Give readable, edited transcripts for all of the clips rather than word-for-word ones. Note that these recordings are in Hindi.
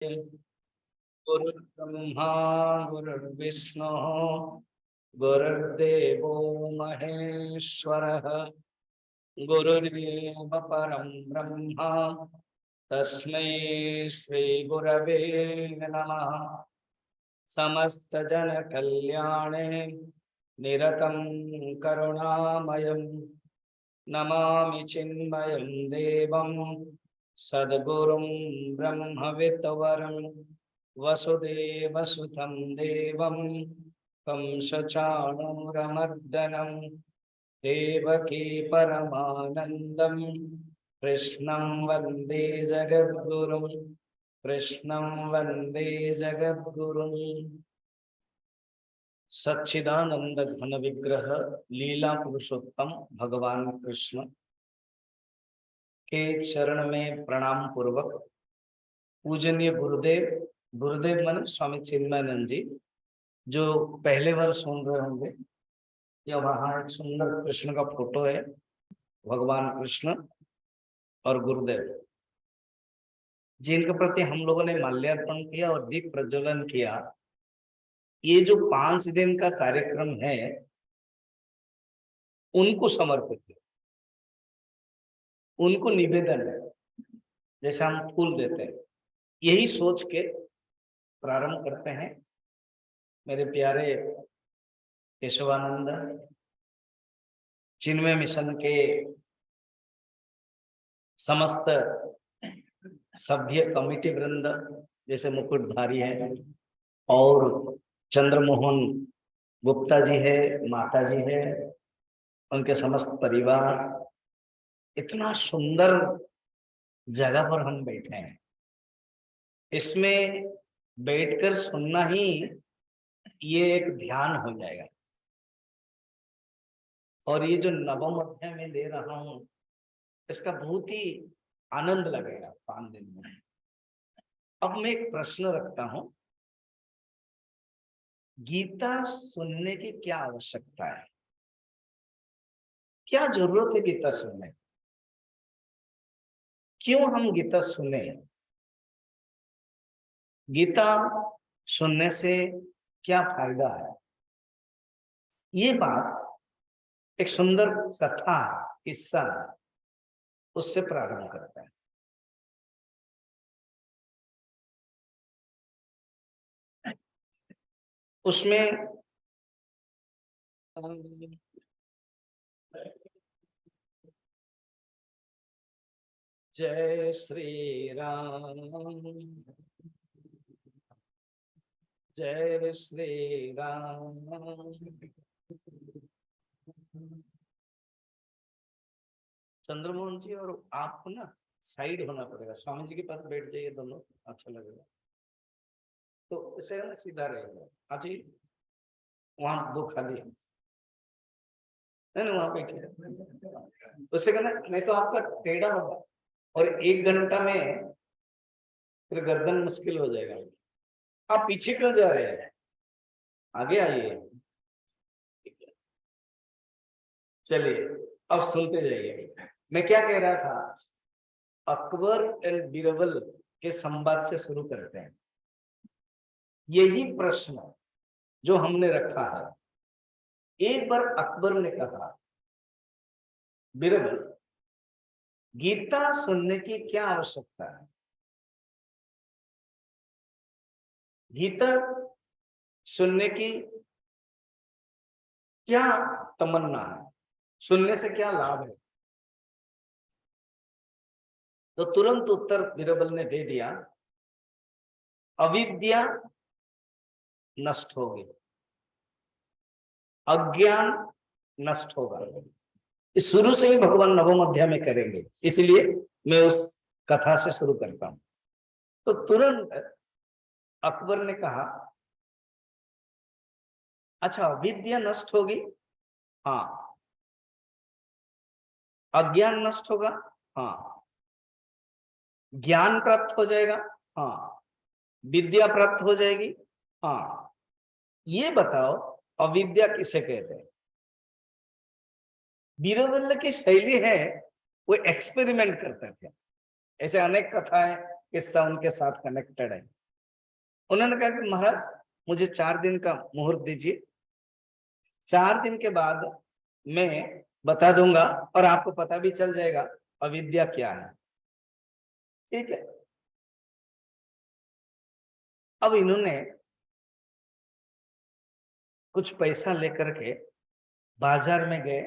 गुरुर्ब्रह्मा गुरुर्विष्णु गुरुर्देवो महेश्वरः गुरुर्देव परं ब्रह्म तस्मै श्री गुरवे नमः। समस्त जन कल्याणे निरतं करुणामयं नमामि चिन्मयं देवं सद्गुरुं ब्रह्मविद्वरं वसुदेवसुतं देवं कंसचाणूरमर्दनं देवकी परमानन्दं कृष्णं वन्दे जगद्गुरुं कृष्णं वन्दे जगद्गुरुं। सच्चिदानंद घन विग्रह लीला पुरुषोत्तम भगवान कृष्ण के चरण में प्रणाम पूर्वक पूजनीय गुरुदेव गुरुदेव मन स्वामी चिन्मयानंद जी जो पहले बार सुन रहे होंगे, या वहां एक सुंदर कृष्ण का फोटो है, भगवान कृष्ण और गुरुदेव जिनके प्रति हम लोगों ने माल्यार्पण किया और दीप प्रज्वलन किया। ये जो 5 दिन का कार्यक्रम है उनको समर्पित है, उनको निवेदन है। जैसे हम फूल देते हैं, यही सोच के प्रारंभ करते हैं। मेरे प्यारे केशवानंद चिन्मय मिशन के समस्त सभ्य कमिटी वृंद, जैसे मुकुटधारी है और चंद्रमोहन गुप्ता जी है, माता जी है, उनके समस्त परिवार, इतना सुंदर जगह पर हम बैठे हैं। इसमें बैठकर सुनना ही ये एक ध्यान हो जाएगा। और ये जो नवम अध्याय में ले रहा हूं, इसका बहुत ही आनंद लगेगा 5 दिन में। अब मैं एक प्रश्न रखता हूं, गीता सुनने की क्या आवश्यकता है? क्या जरूरत है गीता सुनने? क्यों हम गीता सुने? गीता सुनने से क्या फायदा है? ये बात एक सुंदर कथा, किस्सा, उससे प्रारंभ करते हैं। उसमें जय श्री राम, जय श्री राम। चंद्रमोहन जी और आपको ना साइड होना पड़ेगा, स्वामी जी के पास बैठ जाइए, दोनों अच्छा लगेगा। तो इसे ना सीधा रहेगा। आ जाइए, वहां 2 खाली है, नहीं वहां बैठिए। उससे कहना, नहीं तो आपका टेढ़ा होगा और 1 घंटा में फिर गर्दन मुश्किल हो जाएगा। आप पीछे क्यों जा रहे हैं? आगे आइए। चलिए अब सुनते जाइए। मैं क्या कह रहा था, अकबर एंड बीरबल के संवाद से शुरू करते हैं। यही प्रश्न जो हमने रखा है, एक बार अकबर ने कहा, बीरबल गीता सुनने की क्या आवश्यकता है? गीता सुनने की क्या तमन्ना है? सुनने से क्या लाभ है? तो तुरंत उत्तर बीरबल ने दे दिया, अविद्या नष्ट होगी, अज्ञान नष्ट होगा। इस शुरू से ही भगवान नवम अध्याय में करेंगे, इसलिए मैं उस कथा से शुरू करता हूं। तो तुरंत अकबर ने कहा, अच्छा अविद्या नष्ट होगी, हाँ। अज्ञान नष्ट होगा, हाँ। ज्ञान प्राप्त हो जाएगा, हाँ। विद्या प्राप्त हो जाएगी, हाँ। ये बताओ अविद्या किसे कहते हैं? बीरबल की शैली है, वो एक्सपेरिमेंट करते थे। ऐसे अनेक कथा है किस्सा उनके साथ कनेक्टेड है। उन्होंने कहा कि महाराज मुझे 4 दिन का मुहूर्त दीजिए, 4 दिन के बाद मैं बता दूंगा और आपको पता भी चल जाएगा अविद्या क्या है। ठीक है। अब इन्होंने कुछ पैसा लेकर के बाजार में गए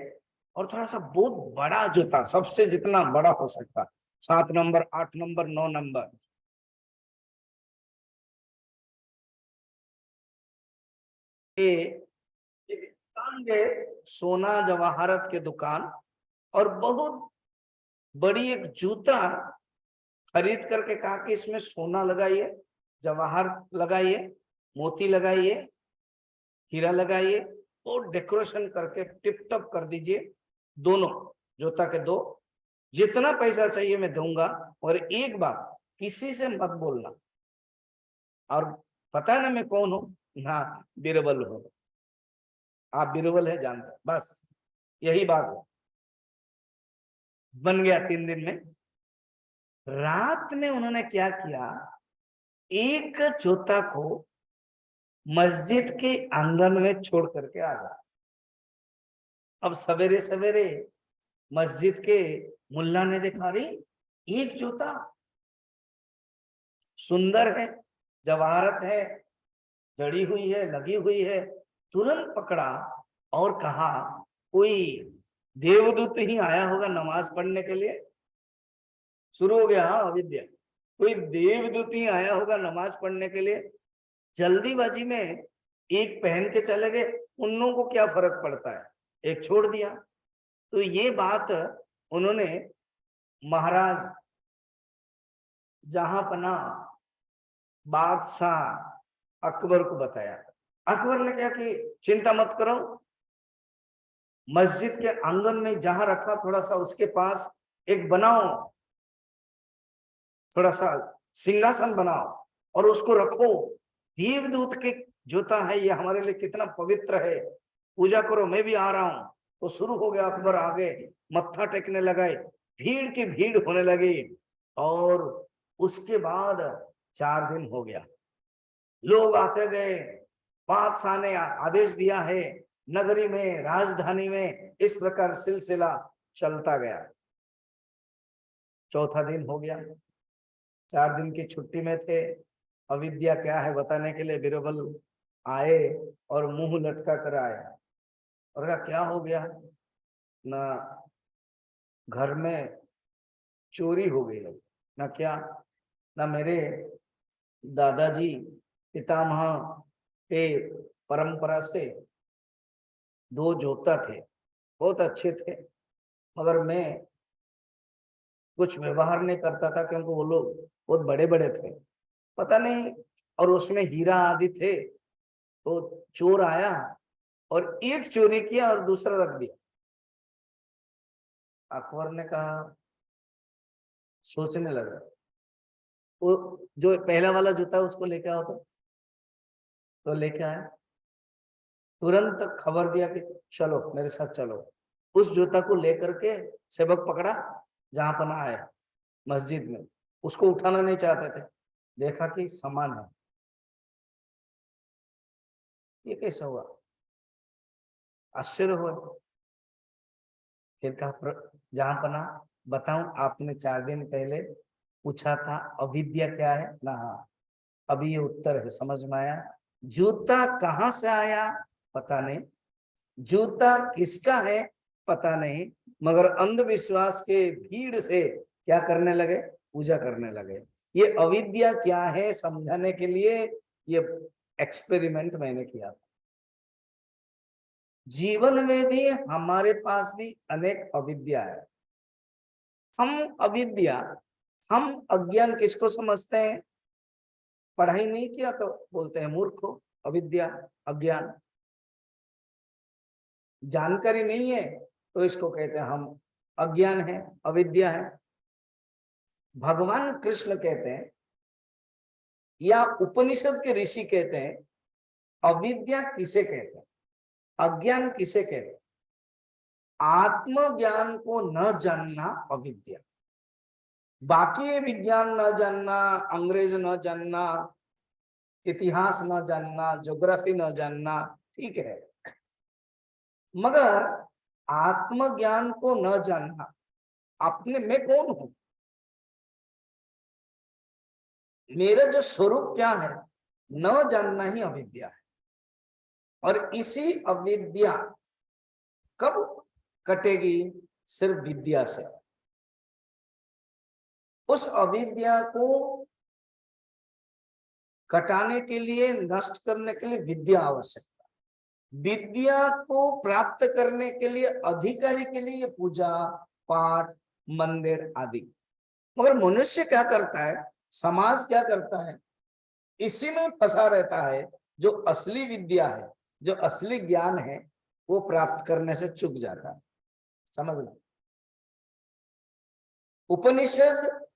और थोड़ा सा बहुत बड़ा जूता, सबसे जितना बड़ा हो सकता, 7 नंबर, 8 नंबर, 9 नंबर, ये दुकान गए, सोना जवाहरत के दुकान, और बहुत बड़ी एक जूता खरीद करके कहा कि इसमें सोना लगाइए, जवाहर लगाइए, मोती लगाइए, हीरा लगाइए और डेकोरेशन करके टिप टॉप कर दीजिए। दोनों जूता के दो, जितना पैसा चाहिए मैं दूंगा, और एक बार किसी से मत बोलना। और पता है ना मैं कौन हूं? ना, बीरबल हूं। आप बीरबल है जानते, बस यही बात है। बन गया 3 दिन में। रात में उन्होंने क्या किया, एक जूता को मस्जिद के आंगन में छोड़ करके आ गया। अब सवेरे सवेरे मस्जिद के मुल्ला ने देखा, अरे एक जूता सुंदर है, जवाहरत है, जड़ी हुई है, लगी हुई है। तुरंत पकड़ा और कहा कोई देवदूत ही आया होगा नमाज पढ़ने के लिए। शुरू हो गया, हाँ, अविद्या। कोई देवदूत ही आया होगा नमाज पढ़ने के लिए। जल्दीबाजी में एक पहन के चले गए, उन लोगों को क्या फर्क पड़ता है, एक छोड़ दिया। तो ये बात उन्होंने महाराज जहांपना बादशाह अकबर को बताया। अकबर ने क्या कि चिंता मत करो, मस्जिद के आंगन में जहां रखा थोड़ा सा उसके पास एक बनाओ, थोड़ा सा सिंहासन बनाओ और उसको रखो। देवदूत के जूता है ये, हमारे लिए कितना पवित्र है, पूजा करो, मैं भी आ रहा हूं। तो शुरू हो गया, अकबर आगे मत्था टेकने लगे, भीड़ की भीड़ होने लगी। और उसके बाद 4 दिन हो गया, लोग आते गए। बादशाह ने आदेश दिया है, नगरी में, राजधानी में इस प्रकार सिलसिला चलता गया। चौथा दिन हो गया, 4 दिन की छुट्टी में थे। अविद्या क्या है बताने के लिए बीरबल आए और मुंह लटका कर आए और कहा क्या हो गया ना, घर में चोरी हो गई है ना, क्या ना, मेरे दादाजी पितामह के परंपरा से 2 जोता थे, बहुत अच्छे थे, मगर मैं कुछ व्यवहार नहीं करता था क्योंकि वो लोग बहुत बड़े बड़े थे, पता नहीं, और उसमें हीरा आदि थे। तो चोर आया और एक चोरी किया और दूसरा रख दिया। अकबर ने कहा, सोचने लगा, वो जो पहला वाला जूता उसको लेके आओ, तो लेके आया। तुरंत खबर दिया कि चलो मेरे साथ चलो। उस जूता को लेकर के सेवक पकड़ा, जहां पना है मस्जिद में, उसको उठाना नहीं चाहते थे, देखा कि सामान है, ये कैसा हुआ, आश्चर्य हुआ। फिर कहा, जहां पना बताऊं, आपने 4 दिन पहले पूछा था अविद्या क्या है ना, अभी ये उत्तर है, समझ में आया। जूता कहां से आया पता नहीं, जूता किसका है पता नहीं, मगर अंधविश्वास के भीड़ से क्या करने लगे, पूजा करने लगे। ये अविद्या क्या है समझाने के लिए ये एक्सपेरिमेंट मैंने किया। जीवन में भी हमारे पास भी अनेक अविद्या है। हम अविद्या, हम अज्ञान किसको समझते हैं, पढ़ाई नहीं किया तो बोलते हैं मूर्ख हो, अविद्या, अज्ञान। जानकारी नहीं है तो इसको कहते हैं हम अज्ञान है, अविद्या है। भगवान कृष्ण कहते हैं या उपनिषद के ऋषि कहते हैं, अविद्या किसे कहते हैं, अज्ञान किसे कहते हैं, आत्मज्ञान को न जानना अविद्या। बाकी विज्ञान न जानना, अंग्रेज न जानना, इतिहास न जानना, ज्योग्राफी न जानना, ठीक है, मगर आत्मज्ञान को न जानना, अपने मैं कौन हूं, मेरा जो स्वरूप क्या है, न जानना ही अविद्या है। और इसी अविद्या कब कटेगी? सिर्फ विद्या से। उस अविद्या को कटाने के लिए, नष्ट करने के लिए विद्या आवश्यक है। विद्या को प्राप्त करने के लिए, अधिकारी के लिए पूजा पाठ, मंदिर आदि। मगर मनुष्य क्या करता है, समाज क्या करता है, इसी में फंसा रहता है। जो असली विद्या है, जो असली ज्ञान है, वो प्राप्त करने से चूक जाता है। समझ लो, उपनिषद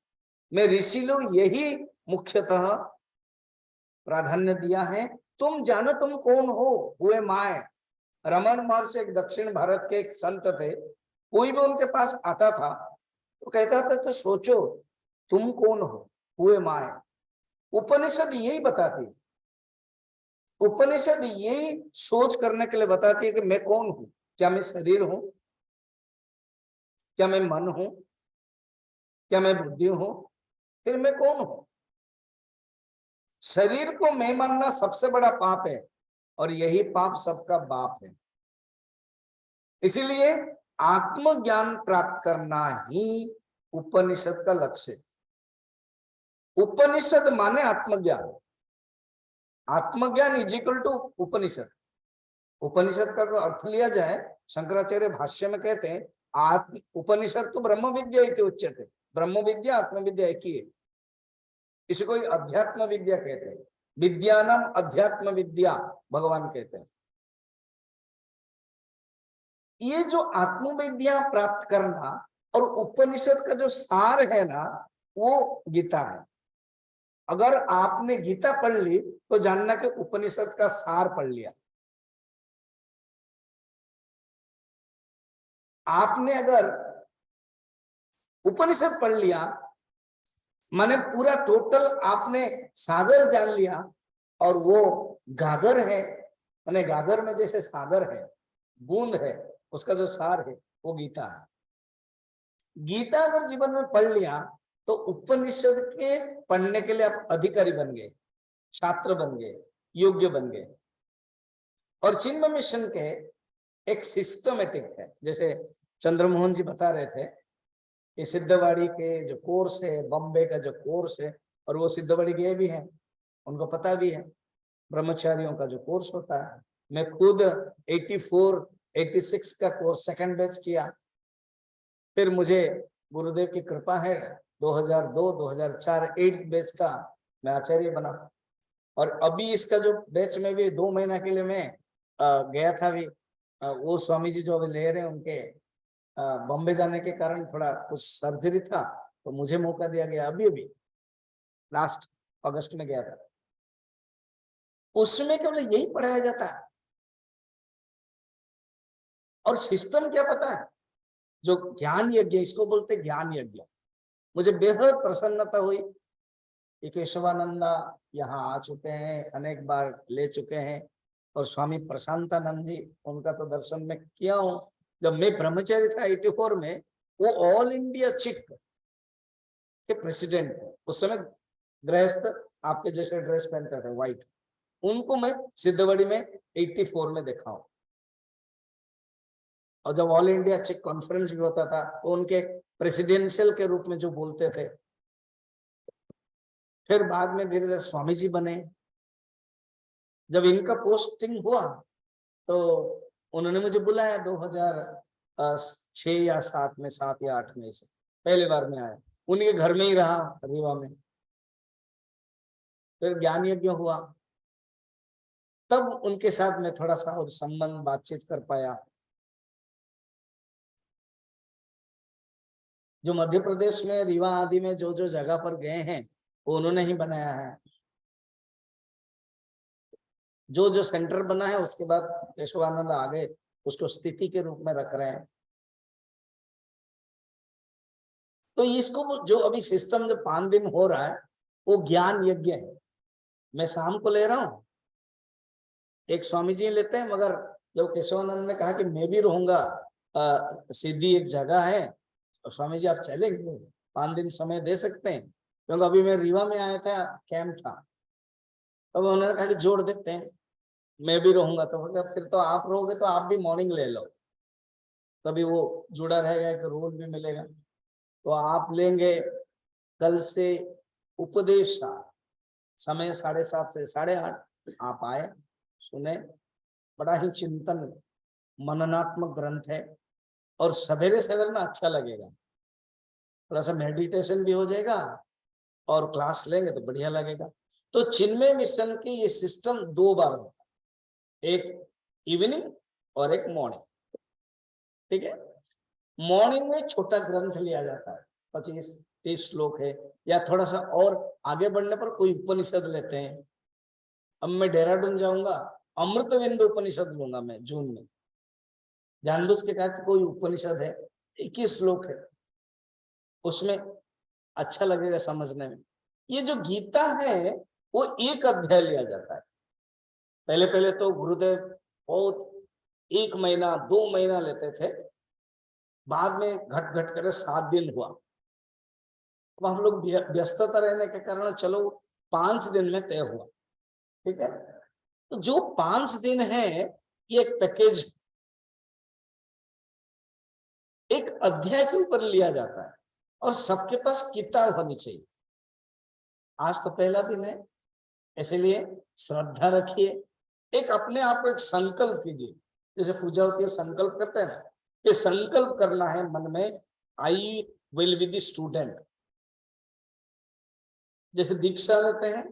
में ऋषि लोग यही मुख्यतः प्राधान्य दिया है। तुम जानो तुम कौन हो, हुए माए। रमन महर्षि एक दक्षिण भारत के एक संत थे, कोई भी उनके पास आता था तो कहता था तो सोचो तुम कौन हो, हुए माए। उपनिषद यही बताती, उपनिषद यही सोच करने के लिए बताती है कि मैं कौन हूं। क्या मैं शरीर हूं? क्या मैं मन हूं? क्या मैं बुद्धि हूं? फिर मैं कौन हूं? शरीर को मैं मानना सबसे बड़ा पाप है, और यही पाप सबका बाप है। इसीलिए आत्मज्ञान प्राप्त करना ही उपनिषद का लक्ष्य। उपनिषद माने आत्मज्ञान, आत्मज्ञान इज इक्वल टू उपनिषद। उपनिषद का अर्थ लिया जाए, शंकराचार्य भाष्य में कहते हैं आत्म उपनिषद तो ब्रह्म विद्या इति उच्यते। ब्रह्म विद्या आत्म विद्या एक ही है। इसे कोई अध्यात्म विद्या कहते हैं, विद्यानम अध्यात्म विद्या भगवान कहते हैं। ये जो आत्म विद्या प्राप्त करना और उपनिषद का जो सार है ना, वो गीता है। अगर आपने गीता पढ़ ली तो जानना कि उपनिषद का सार पढ़ लिया। आपने अगर उपनिषद पढ़ लिया माने पूरा टोटल आपने सागर जान लिया, और वो गागर है, माने गागर में जैसे सागर है, बूंद है, उसका जो सार है वो गीता है। गीता अगर जीवन में पढ़ लिया तो उपनिषद के पढ़ने के लिए आप अधिकारी बन गए, छात्र बन गए, योग्य बन गए। और चिन्मय मिशन के एक सिस्टमेटिक है, जैसे चंद्रमोहन जी बता रहे थे, ये सिद्धवाड़ी के जो कोर्स है, बॉम्बे का जो कोर्स है, और वो सिद्धवाड़ी गए भी हैं, उनको पता भी है ब्रह्मचारियों का जो कोर्स होता है। मैं खुद 84 86 का कोर्स सेकंड बैच किया, फिर मुझे गुरुदेव की कृपा है 2002 2004 8 बैच का मैं आचार्य बना। और अभी इसका जो बैच में भी 2 महीना के लिए मैं गया था भी, वो स्वामी जी जो अभी ले रहे हैं उनके बॉम्बे जाने के कारण थोड़ा कुछ सर्जरी था, तो मुझे मौका दिया गया। अभी अभी लास्ट अगस्त में गया था। उसमें केवल यही पढ़ाया जाता है। और सिस्टम क्या पता है, जो ज्ञान यज्ञ, इसको बोलते ज्ञान यज्ञ। मुझे बेहद प्रसन्नता हुई कि केशवानंदा यहाँ आ चुके हैं, अनेक बार ले चुके हैं, और स्वामी प्रशांतानंद जी, उनका तो दर्शन में किया हूं। जब मैं ब्रह्मचारी था 84 में, वो ऑल इंडिया चिक के प्रेसिडेंट थे। उस समय गृहस्थ आपके जैसे ड्रेस पहनते थे, व्हाइट। उनको मैं सिद्धवड़ी में 84 में देखा हूं। और जब ऑल इंडिया चिक कॉन्फ्रेंस भी होता था तो उनके प्रेसिडेंशियल के रूप में जो बोलते थे। फिर बाद में धीरे धीरे स्वामी जी बने। जब इनका पोस्टिंग हुआ तो उन्होंने मुझे बुलाया 2006 या 7 में, 7 या 8 में से पहली बार में आया। उनके घर में ही रहा, रीवा में। फिर ज्ञान यज्ञ हुआ, तब उनके साथ में थोड़ा सा और संबंध बातचीत कर पाया। जो मध्य प्रदेश में रीवा आदि में जो जो जगह पर गए हैं वो उन्होंने ही बनाया है। जो जो सेंटर बना है उसके बाद केशवानंद आगे उसको स्थिति के रूप में रख रहे हैं। तो इसको जो अभी सिस्टम जो 5 दिन हो रहा है वो ज्ञान यज्ञ है। मैं शाम को ले रहा हूँ, एक स्वामी जी लेते हैं, मगर जब केशवानंद ने कहा कि मैं भी रहूंगा, सीधी एक जगह है, तो स्वामी जी आप चलेंगे, 5 दिन समय दे सकते हैं? क्योंकि अभी मैं रीवा में आया था, कैंप था, तो उन्होंने कहा कि जोड़ देते हैं, मैं भी रहूंगा। तो फिर तो आप रहोगे तो आप भी मॉर्निंग ले लो, तभी वो जुड़ा रहेगा, एक रोल भी मिलेगा। तो आप लेंगे कल से उपदेश समय 7:30 से 8:30, आप आए, सुने, बड़ा ही चिंतन मननात्मक ग्रंथ है, और सवेरे सवेरे ना अच्छा लगेगा, थोड़ा सा मेडिटेशन भी हो जाएगा और क्लास लेंगे तो बढ़िया लगेगा। तो चिन्मय मिशन की ये सिस्टम 2 बार होता है, एक इवनिंग और एक मॉर्निंग। ठीक है, मॉर्निंग में छोटा ग्रंथ लिया जाता है, 25-30 श्लोक है, या थोड़ा सा और आगे बढ़ने पर कोई उपनिषद लेते हैं। अब मैं देहरादून जाऊंगा, अमृतविंद उपनिषद लूंगा मैं जून में, जानबूझ के कहा कि कोई उपनिषद है, 21 श्लोक है, उसमें अच्छा लगेगा समझने में। ये जो गीता है वो एक अध्याय लिया जाता है। पहले पहले तो गुरुदेव बहुत 1 महीना 2 महीना लेते थे, बाद में घट घट कर 7 दिन हुआ। अब हम लोग व्यस्तता रहने के कारण चलो 5 दिन में तय हुआ। ठीक है, तो जो 5 दिन है ये एक पैकेज, एक अध्याय के ऊपर लिया जाता है, और सबके पास किताब होनी चाहिए। आज तो पहला दिन है, इसलिए श्रद्धा रखिए, एक अपने आप को एक संकल्प कीजिए, जैसे पूजा होती है संकल्प करते हैं ना, ये संकल्प करना है मन में, I will be the student. जैसे दीक्षा लेते हैं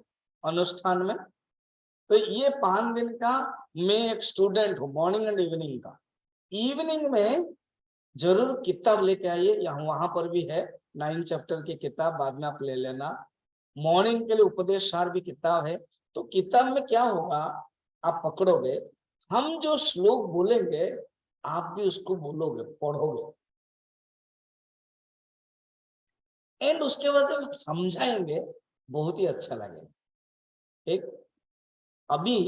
अनुष्ठान में, तो ये 5 दिन का मैं एक स्टूडेंट हूँ, मॉर्निंग एंड इवनिंग का। इवनिंग में जरूर किताब लेके आइए, यहाँ वहां पर भी है 9 चैप्टर की किताब, बाद में आप ले लेना। मॉर्निंग के लिए उपदेश सार भी किताब है। तो किताब में क्या होगा, आप पकड़ोगे, हम जो श्लोक बोलेंगे आप भी उसको बोलोगे, पढ़ोगे, एंड उसके बाद जब समझाएंगे बहुत ही अच्छा लगेगा। ठीक, अभी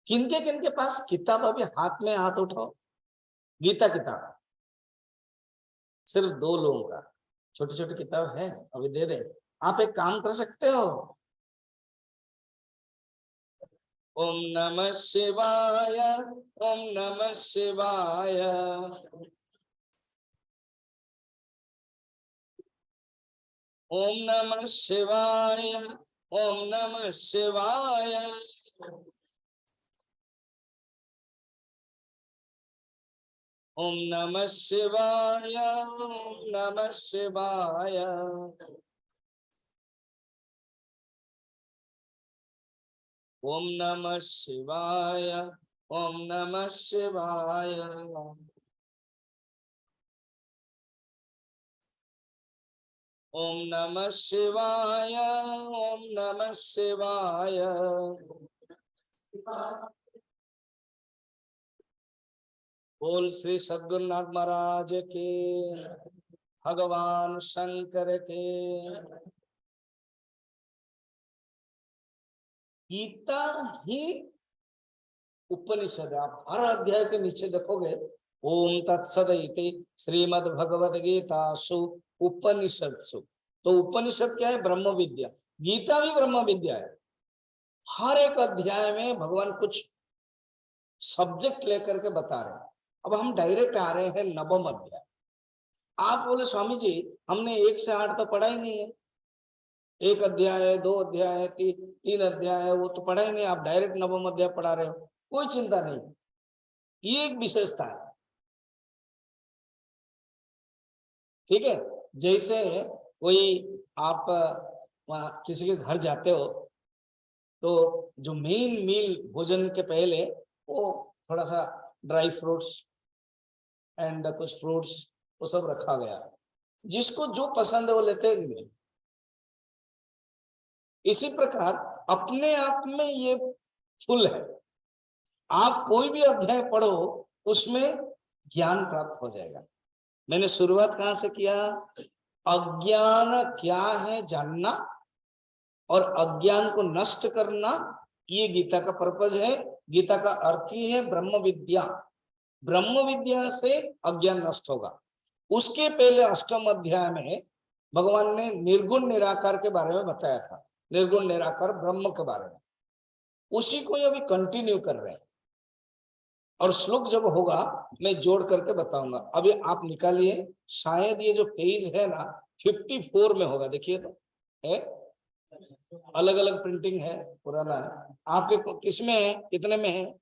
किनके किनके पास किताब, अभी हाथ में हाथ उठाओ, गीता किताब सिर्फ 2 लोगों का, छोटी छोटी किताब है, अभी दे दे। आप एक काम कर सकते हो, ओम नमः शिवाय, ओम नमः शिवाय, ओम नमः शिवाय, ओम नमः शिवाय, ओम नमः शिवाय, ओम नमः शिवाय, ओम नमः शिवाय, ओम नमः शिवाय, ओम नमः शिवाय, ओम नमः शिवाय। बोल श्री सद्गुरुनाथ महाराज के, भगवान शंकर के। गीता ही उपनिषद, आप हर अध्याय के नीचे देखोगे ओम तत्सदिति श्रीमद् भगवद गीतासु उपनिषत्सु। तो उपनिषद क्या है, ब्रह्म विद्या, गीता भी ब्रह्म विद्या है। हर एक अध्याय में भगवान कुछ सब्जेक्ट लेकर के बता रहे हैं। अब हम डायरेक्ट आ रहे हैं 9वां अध्याय। आप बोले स्वामी जी हमने 1 से 8 तो पढ़ा ही नहीं है, 1 अध्याय है, 2 अध्याय है, 3 अध्याय है, वो तो पढ़ा ही नहीं, आप डायरेक्ट 9वां अध्याय पढ़ा रहे हो। कोई चिंता नहीं, ये एक विशेषता है। ठीक है, जैसे कोई आप किसी के घर जाते हो तो जो मेन मील भोजन के पहले वो थोड़ा सा ड्राई फ्रूट्स एंड कुछ फ्रूट्स वो सब रखा गया, जिसको जो पसंद है वो लेते हैं। इसी प्रकार अपने आप में ये फुल है, आप कोई भी अध्याय पढ़ो उसमें ज्ञान प्राप्त हो जाएगा। मैंने शुरुआत कहां से किया? अज्ञान क्या है जानना और अज्ञान को नष्ट करना, ये गीता का पर्पज है। गीता का अर्थ ही है ब्रह्म विद्या। ब्रह्म विद्या से अज्ञान नष्ट होगा। उसके पहले अष्टम अध्याय में भगवान ने निर्गुण निराकार के बारे में बताया था, निर्गुण निराकार ब्रह्म के बारे में। उसी को अभी कंटिन्यू कर रहे हैं, और श्लोक जब होगा मैं जोड़ करके बताऊंगा। अभी आप निकालिए, शायद ये जो पेज है ना 54 में होगा, देखिए तो है, अलग अलग प्रिंटिंग है, पुराना है। आपके किस में है, कितने में है?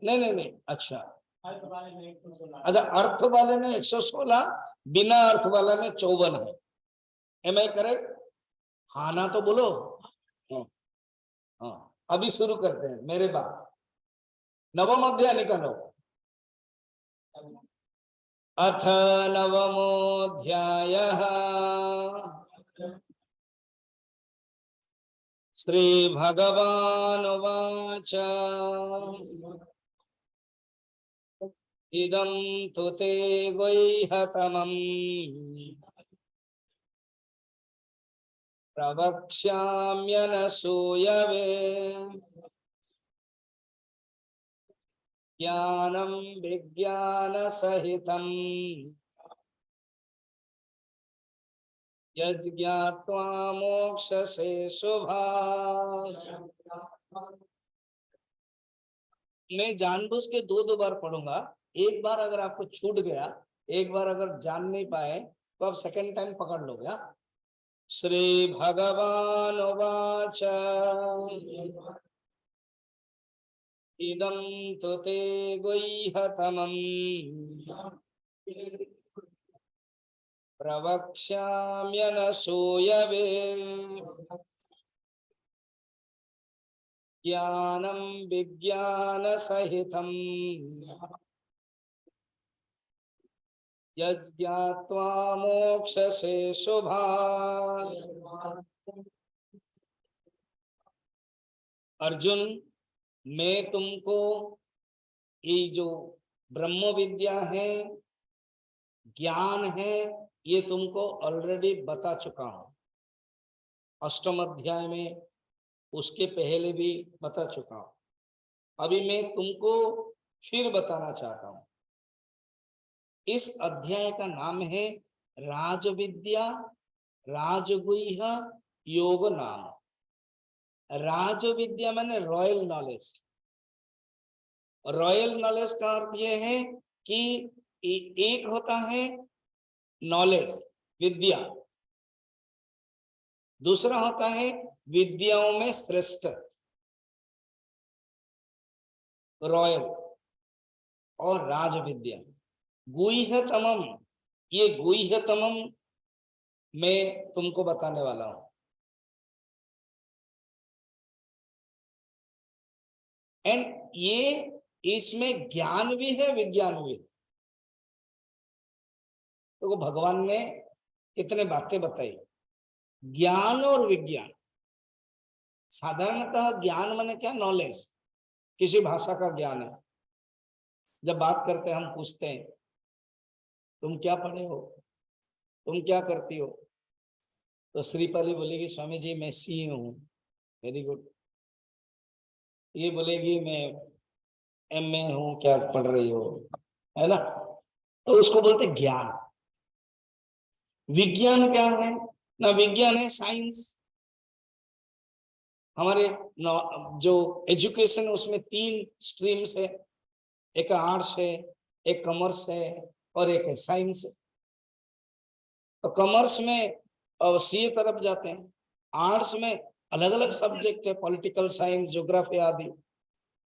नहीं नहीं नहीं, अच्छा अच्छा, अर्थ वाले में 116, बिना अर्थ वाला में 54 है। Am I correct? हाँ ना तो बोलो। हाँ हाँ, अभी शुरू करते हैं मेरे बात। नवम अध्याय निकालो। अथ नवमोऽध्यायः। श्री भगवानुवाच इदं तु ते गुह्यतमम् प्रवक्ष्याम्यनसूयवे ज्ञानं विज्ञानसहितं यज्ञात्वा मोक्षसे शुभात्। मैं जानबूझ के दो बार पढ़ूंगा। एक बार अगर आपको छूट गया, एक बार अगर जान नहीं पाए, तो आप सेकंड टाइम पकड़ लोगे। श्री भगवान उवाच इदं तु ते गुह्यतमम् प्रवक्ष्याम्यनसूयवे ज्ञानं विज्ञानसहितं यज्ञात्वा मोक्षसे शुभात्। अर्जुन, मैं तुमको ये जो ब्रह्म विद्या है, ज्ञान है, ये तुमको ऑलरेडी बता चुका हूं। अष्टम अध्याय में, उसके पहले भी बता चुका हूं। अभी मैं तुमको फिर बताना चाहता हूं। इस अध्याय का नाम है राजविद्या राजगुह्य योग नाम। राजविद्या माने रॉयल नॉलेज। रॉयल नॉलेज का अर्थ यह है कि एक होता है नॉलेज, विद्या, दूसरा होता है विद्याओं में श्रेष्ठ, रॉयल, और राजविद्या। गुह्यतमम, ये गुह्यतमम मैं तुमको बताने वाला हूं। एंड ये, इसमें ज्ञान भी है, विज्ञान भी है। तो भगवान ने कितने बातें बताई, ज्ञान और विज्ञान। साधारणतः ज्ञान माने क्या? नॉलेज, किसी भाषा का ज्ञान है। जब बात करते हैं हम पूछते हैं तुम क्या पढ़े हो, तुम क्या करती हो, तो श्रीपाली बोलेगी स्वामी जी मैं सी हूं। Very good. ये बोलेगी मैं एमए हूं। क्या पढ़ रही हो, है ना? तो उसको बोलते ज्ञान। विज्ञान क्या है ना? विज्ञान है साइंस। हमारे जो एजुकेशन, उसमें 3 स्ट्रीम्स है। एक आर्ट्स है, एक कॉमर्स है, और एक है साइंस। तो कॉमर्स में सीए तरफ जाते हैं। आर्ट्स में अलग अलग सब्जेक्ट है, पॉलिटिकल साइंस, ज्योग्राफी आदि।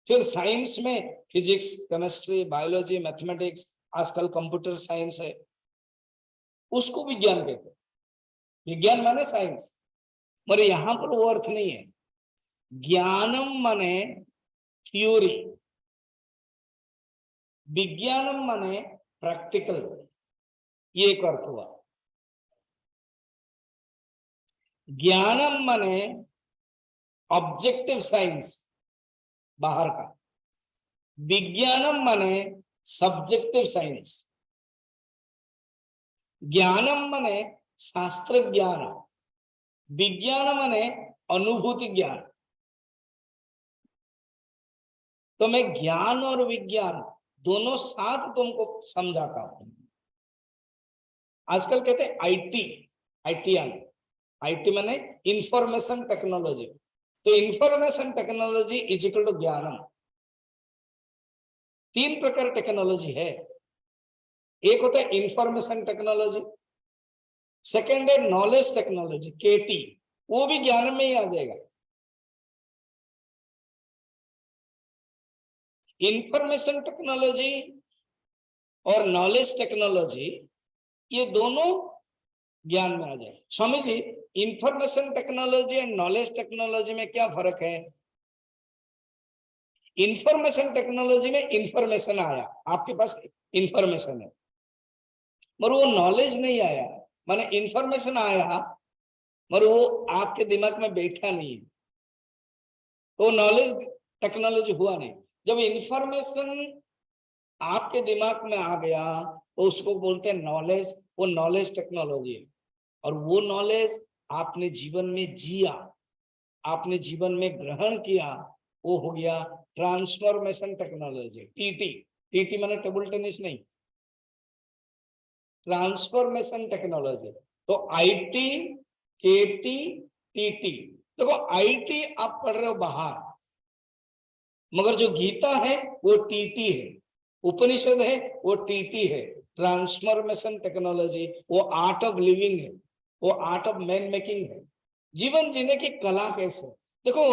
फिर साइंस में फिजिक्स, केमिस्ट्री, बायोलॉजी, मैथमेटिक्स, आजकल कंप्यूटर साइंस है। उसको विज्ञान कहते हैं। विज्ञान माने साइंस, मगर यहां पर वो अर्थ नहीं है। ज्ञानम माने थ्योरी, विज्ञानम माने प्रैक्टिकल। ये एक अर्थ हुआ। ज्ञानम माने ऑब्जेक्टिव साइंस, बाहर का। विज्ञानम माने सब्जेक्टिव साइंस। ज्ञानम माने शास्त्र ज्ञान, विज्ञान माने अनुभूति ज्ञान। तो मैं ज्ञान और विज्ञान दोनों साथ तुमको समझाता हूं। आजकल कहते हैं आईटी, आईटीआई, आईटी माने इंफॉर्मेशन टेक्नोलॉजी। तो information technology is equal to ज्ञानम। 3 प्रकार टेक्नोलॉजी है। एक होता है इंफॉर्मेशन टेक्नोलॉजी, सेकेंड है नॉलेज टेक्नोलॉजी केटी, वो भी ज्ञान में ही आ जाएगा। इंफॉर्मेशन टेक्नोलॉजी और नॉलेज टेक्नोलॉजी ये दोनों ज्ञान में आ जाए। Swami ji, information technology and knowledge technology में क्या फर्क है? इंफॉर्मेशन टेक्नोलॉजी में इंफॉर्मेशन आया, आपके पास इंफॉर्मेशन है, मगर वो नॉलेज नहीं आया। माने इंफॉर्मेशन आया मगर वो आपके दिमाग में बैठा नहीं, तो नॉलेज टेक्नोलॉजी हुआ नहीं। जब इंफॉर्मेशन आपके दिमाग में आ गया तो उसको बोलते हैं नॉलेज, वो नॉलेज टेक्नोलॉजी है। और वो नॉलेज आपने जीवन में जिया, आपने जीवन में ग्रहण किया, वो हो गया ट्रांसफॉर्मेशन टेक्नोलॉजी, टीटी। टीटी माने टेबल टेनिस नहीं, ट्रांसफॉर्मेशन टेक्नोलॉजी। तो आईटी, केटी, टीटी। देखो आईटी आप पढ़ रहे हो बाहर, मगर जो गीता है वो टीटी है, उपनिषद है वो टीटी है। ट्रांसफॉर्मेशन टेक्नोलॉजी वो आर्ट ऑफ लिविंग है, वो आर्ट ऑफ मैन मेकिंग है, जीवन जीने की कला कैसे। देखो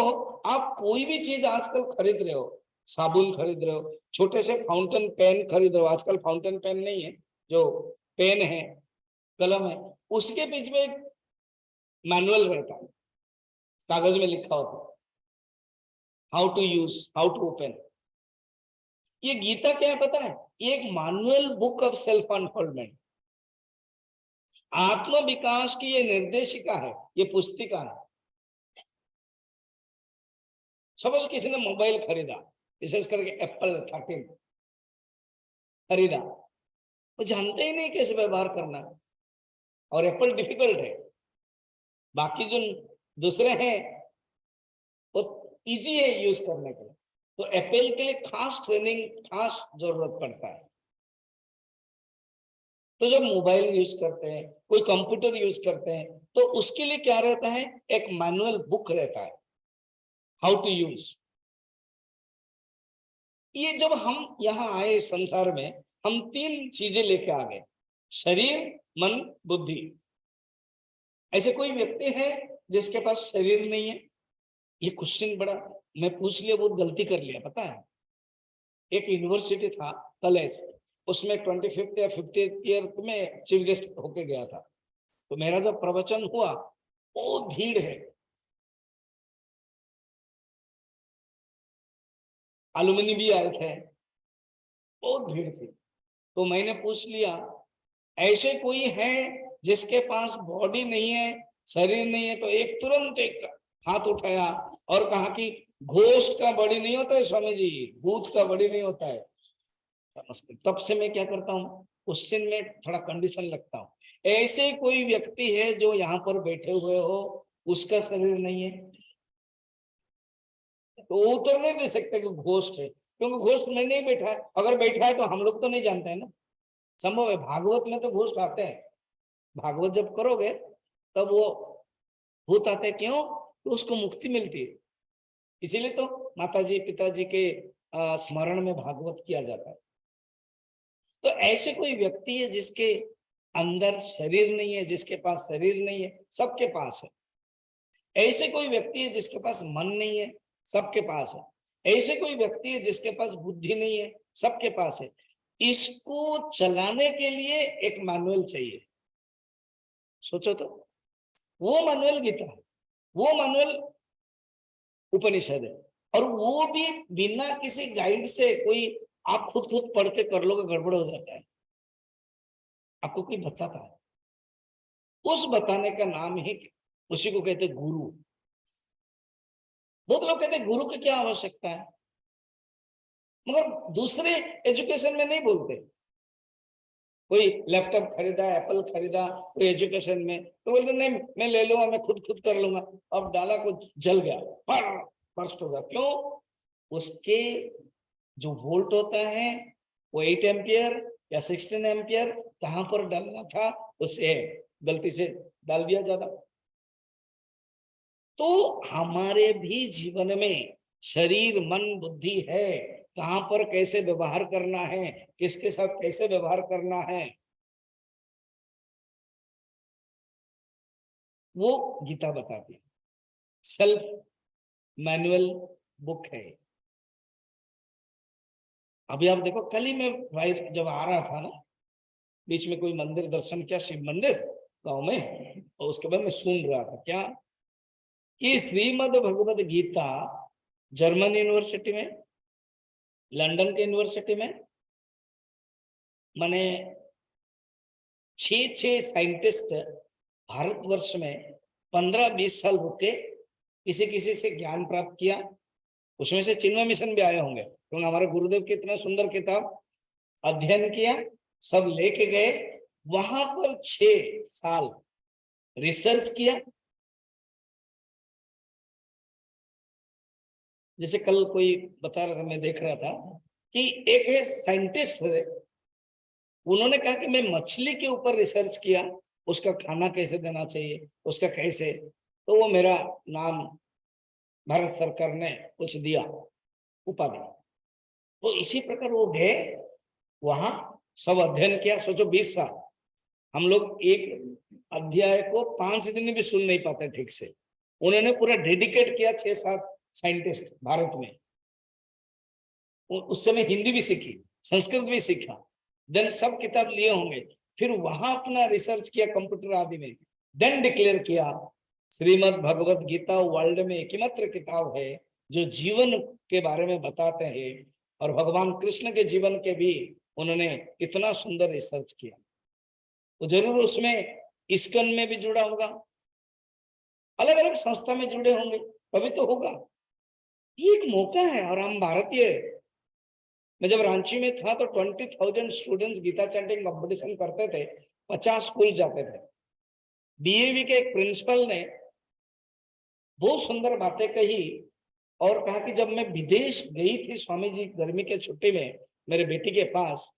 आप कोई भी चीज आजकल खरीद रहे हो, साबुन खरीद रहे हो, छोटे से फाउंटेन पेन खरीद रहे हो, आजकल फाउंटेन पेन नहीं है, जो पेन है, कलम है, उसके बीच में एक मैनुअल रहता है, कागज में लिखा होता है how to use, how to open. ये गीता क्या है पता है? ये एक manual book of self unfoldment, आत्म विकास की ये निर्देशिका है, ये पुस्तिका है। सपोज किसी ने मोबाइल खरीदा, विशेष करके एप्पल 13 खरीदा, वो जानते ही नहीं कैसे व्यवहार करना है, और एप्पल डिफिकल्ट है, बाकी जो दूसरे हैं वो इजी है यूज करने के लिए। तो एप्पल के लिए खास ट्रेनिंग, खास जरूरत पड़ता है। तो जब मोबाइल यूज करते हैं, कोई कंप्यूटर यूज करते हैं, तो उसके लिए क्या रहता है? एक मैनुअल बुक रहता है, हाउ टू यूज। ये जब हम यहाँ आए संसार में, हम 3 चीजें लेके आ गए, शरीर, मन, बुद्धि। ऐसे कोई व्यक्ति है जिसके पास शरीर नहीं है? ये क्वेश्चन बड़ा मैं पूछ लिया, बहुत गलती कर लिया पता है। एक यूनिवर्सिटी था कॉलेज, उसमें 25th या 50th ईयर में चीफ गेस्ट होके गया था। तो मेरा जब प्रवचन हुआ, बहुत भीड़ है, अलुमिनी भी आए थे, बहुत भीड़ थी। तो मैंने पूछ लिया, ऐसे कोई है जिसके पास बॉडी नहीं है, शरीर नहीं है? तो एक तुरंत एक हाथ उठाया और कहा कि घोस्ट का बॉडी नहीं होता है स्वामी जी, भूत का बॉडी नहीं होता है। तब से मैं क्या करता हूँ, क्वेश्चन में थोड़ा कंडीशन लगता हूँ। ऐसे कोई व्यक्ति है जो यहाँ पर बैठे हुए हो, उसका शरीर नहीं है? तो उत्तर नहीं दे सकते कि घोस्ट है, क्योंकि घोस्ट में नहीं बैठा है। अगर बैठा है तो हम लोग तो नहीं जानते हैं ना, संभव है। भागवत में तो घोस्ट आते हैं, भागवत जब करोगे तब वो भूत आते हैं। क्यों? तो उसको मुक्ति मिलती है, इसीलिए तो माताजी पिताजी के स्मरण में भागवत किया जाता है। तो ऐसे कोई व्यक्ति है जिसके अंदर शरीर नहीं है, जिसके पास शरीर नहीं है, सबके पास है। ऐसे कोई व्यक्ति है जिसके पास मन नहीं है, सबके पास है। ऐसे कोई व्यक्ति है जिसके पास बुद्धि नहीं है, सबके पास है। इसको चलाने के लिए एक मैनुअल चाहिए। सोचो तो, वो मैनुअल गीता है, वो मैनुअल उपनिषद है, और वो भी बिना किसी गाइड से। कोई आप खुद पढ़ के कर लोगे, गड़बड़ हो जाता है, आपको कोई बताता है। उस बताने का नाम ही, उसी को कहते गुरु। बहुत लोग कहते हैं गुरु की क्या आवश्यकता है? मगर दूसरे एजुकेशन में नहीं बोलते। कोई लैपटॉप खरीदा, एप्पल खरीदा, कोई एजुकेशन में, तो बोलते नहीं मैं ले लूंगा, मैं खुद खुद कर लूंगा। अब डाला, कुछ जल गया, बर्स्ट होगा। क्यों? उसके जो वोल्ट होता है वो 8 एम्पियर या 16 एम्पियर कहां पर डालना था, उसे गलती से डाल दिया ज्यादा। तो हमारे भी जीवन में शरीर मन बुद्धि है, कहां पर कैसे व्यवहार करना है, किसके साथ कैसे व्यवहार करना है, वो गीता बताती है। सेल्फ मैनुअल बुक है। अभी आप देखो, कल ही मैं जब आ रहा था ना, बीच में कोई मंदिर दर्शन किया, शिव मंदिर गांव में, और उसके बाद मैं सुन रहा था क्या कि श्रीमद् भगवद गीता जर्मन यूनिवर्सिटी में, लंदन के यूनिवर्सिटी में, माने 6 साइंटिस्ट भारतवर्ष में 15-20 साल रुके, किसी किसी से ज्ञान प्राप्त किया। उसमें से चिन्मय मिशन भी आए होंगे, क्योंकि हमारे गुरुदेव की इतना सुंदर किताब अध्ययन किया, सब लेके गए वहां पर 6 साल रिसर्च किया। जैसे कल कोई बता रहा था, मैं देख रहा था कि एक है साइंटिस्ट है, उन्होंने कहा कि मैं मछली के ऊपर रिसर्च किया, उसका खाना कैसे देना चाहिए, उसका कैसे, तो वो मेरा नाम भारत सरकार ने कुछ दिया, उपाधि। तो इसी प्रकार वो गए वहां, सब अध्ययन किया। सोचो 20 साल, हम लोग एक अध्याय को 5 दिन भी सुन नहीं पाते ठीक से, उन्होंने पूरा डेडिकेट किया। 6-7 साइंटिस्ट भारत में, उस समय हिंदी भी सीखी, संस्कृत भी सीखा, देन सब किताब लिए होंगे, फिर वहां अपना रिसर्च किया कंप्यूटर आदि में, देन डिक्लेयर किया श्रीमद् भगवत गीता वर्ल्ड में एकमात्र किताब है जो जीवन के बारे में बताते हैं, और भगवान कृष्ण के जीवन के भी उन्होंने इतना सुंदर रिसर्च किया। तो जरूर उसमें इस्कन में भी जुड़ा होगा, अलग अलग संस्था में जुड़े होंगे, तभी तो होगा। ये एक मौका है। और हम भारतीय, मैं जब रांची में था तो 20,000 स्टूडेंट्स गीता चैंटिंग कंपटीशन करते थे, 50 स्कूल जाते थे। डीएवी के एक प्रिंसिपल ने बहुत सुंदर बातें कही, और कहा कि जब मैं विदेश गई थी स्वामी जी गर्मी के छुट्टी में मेरे बेटी के पास,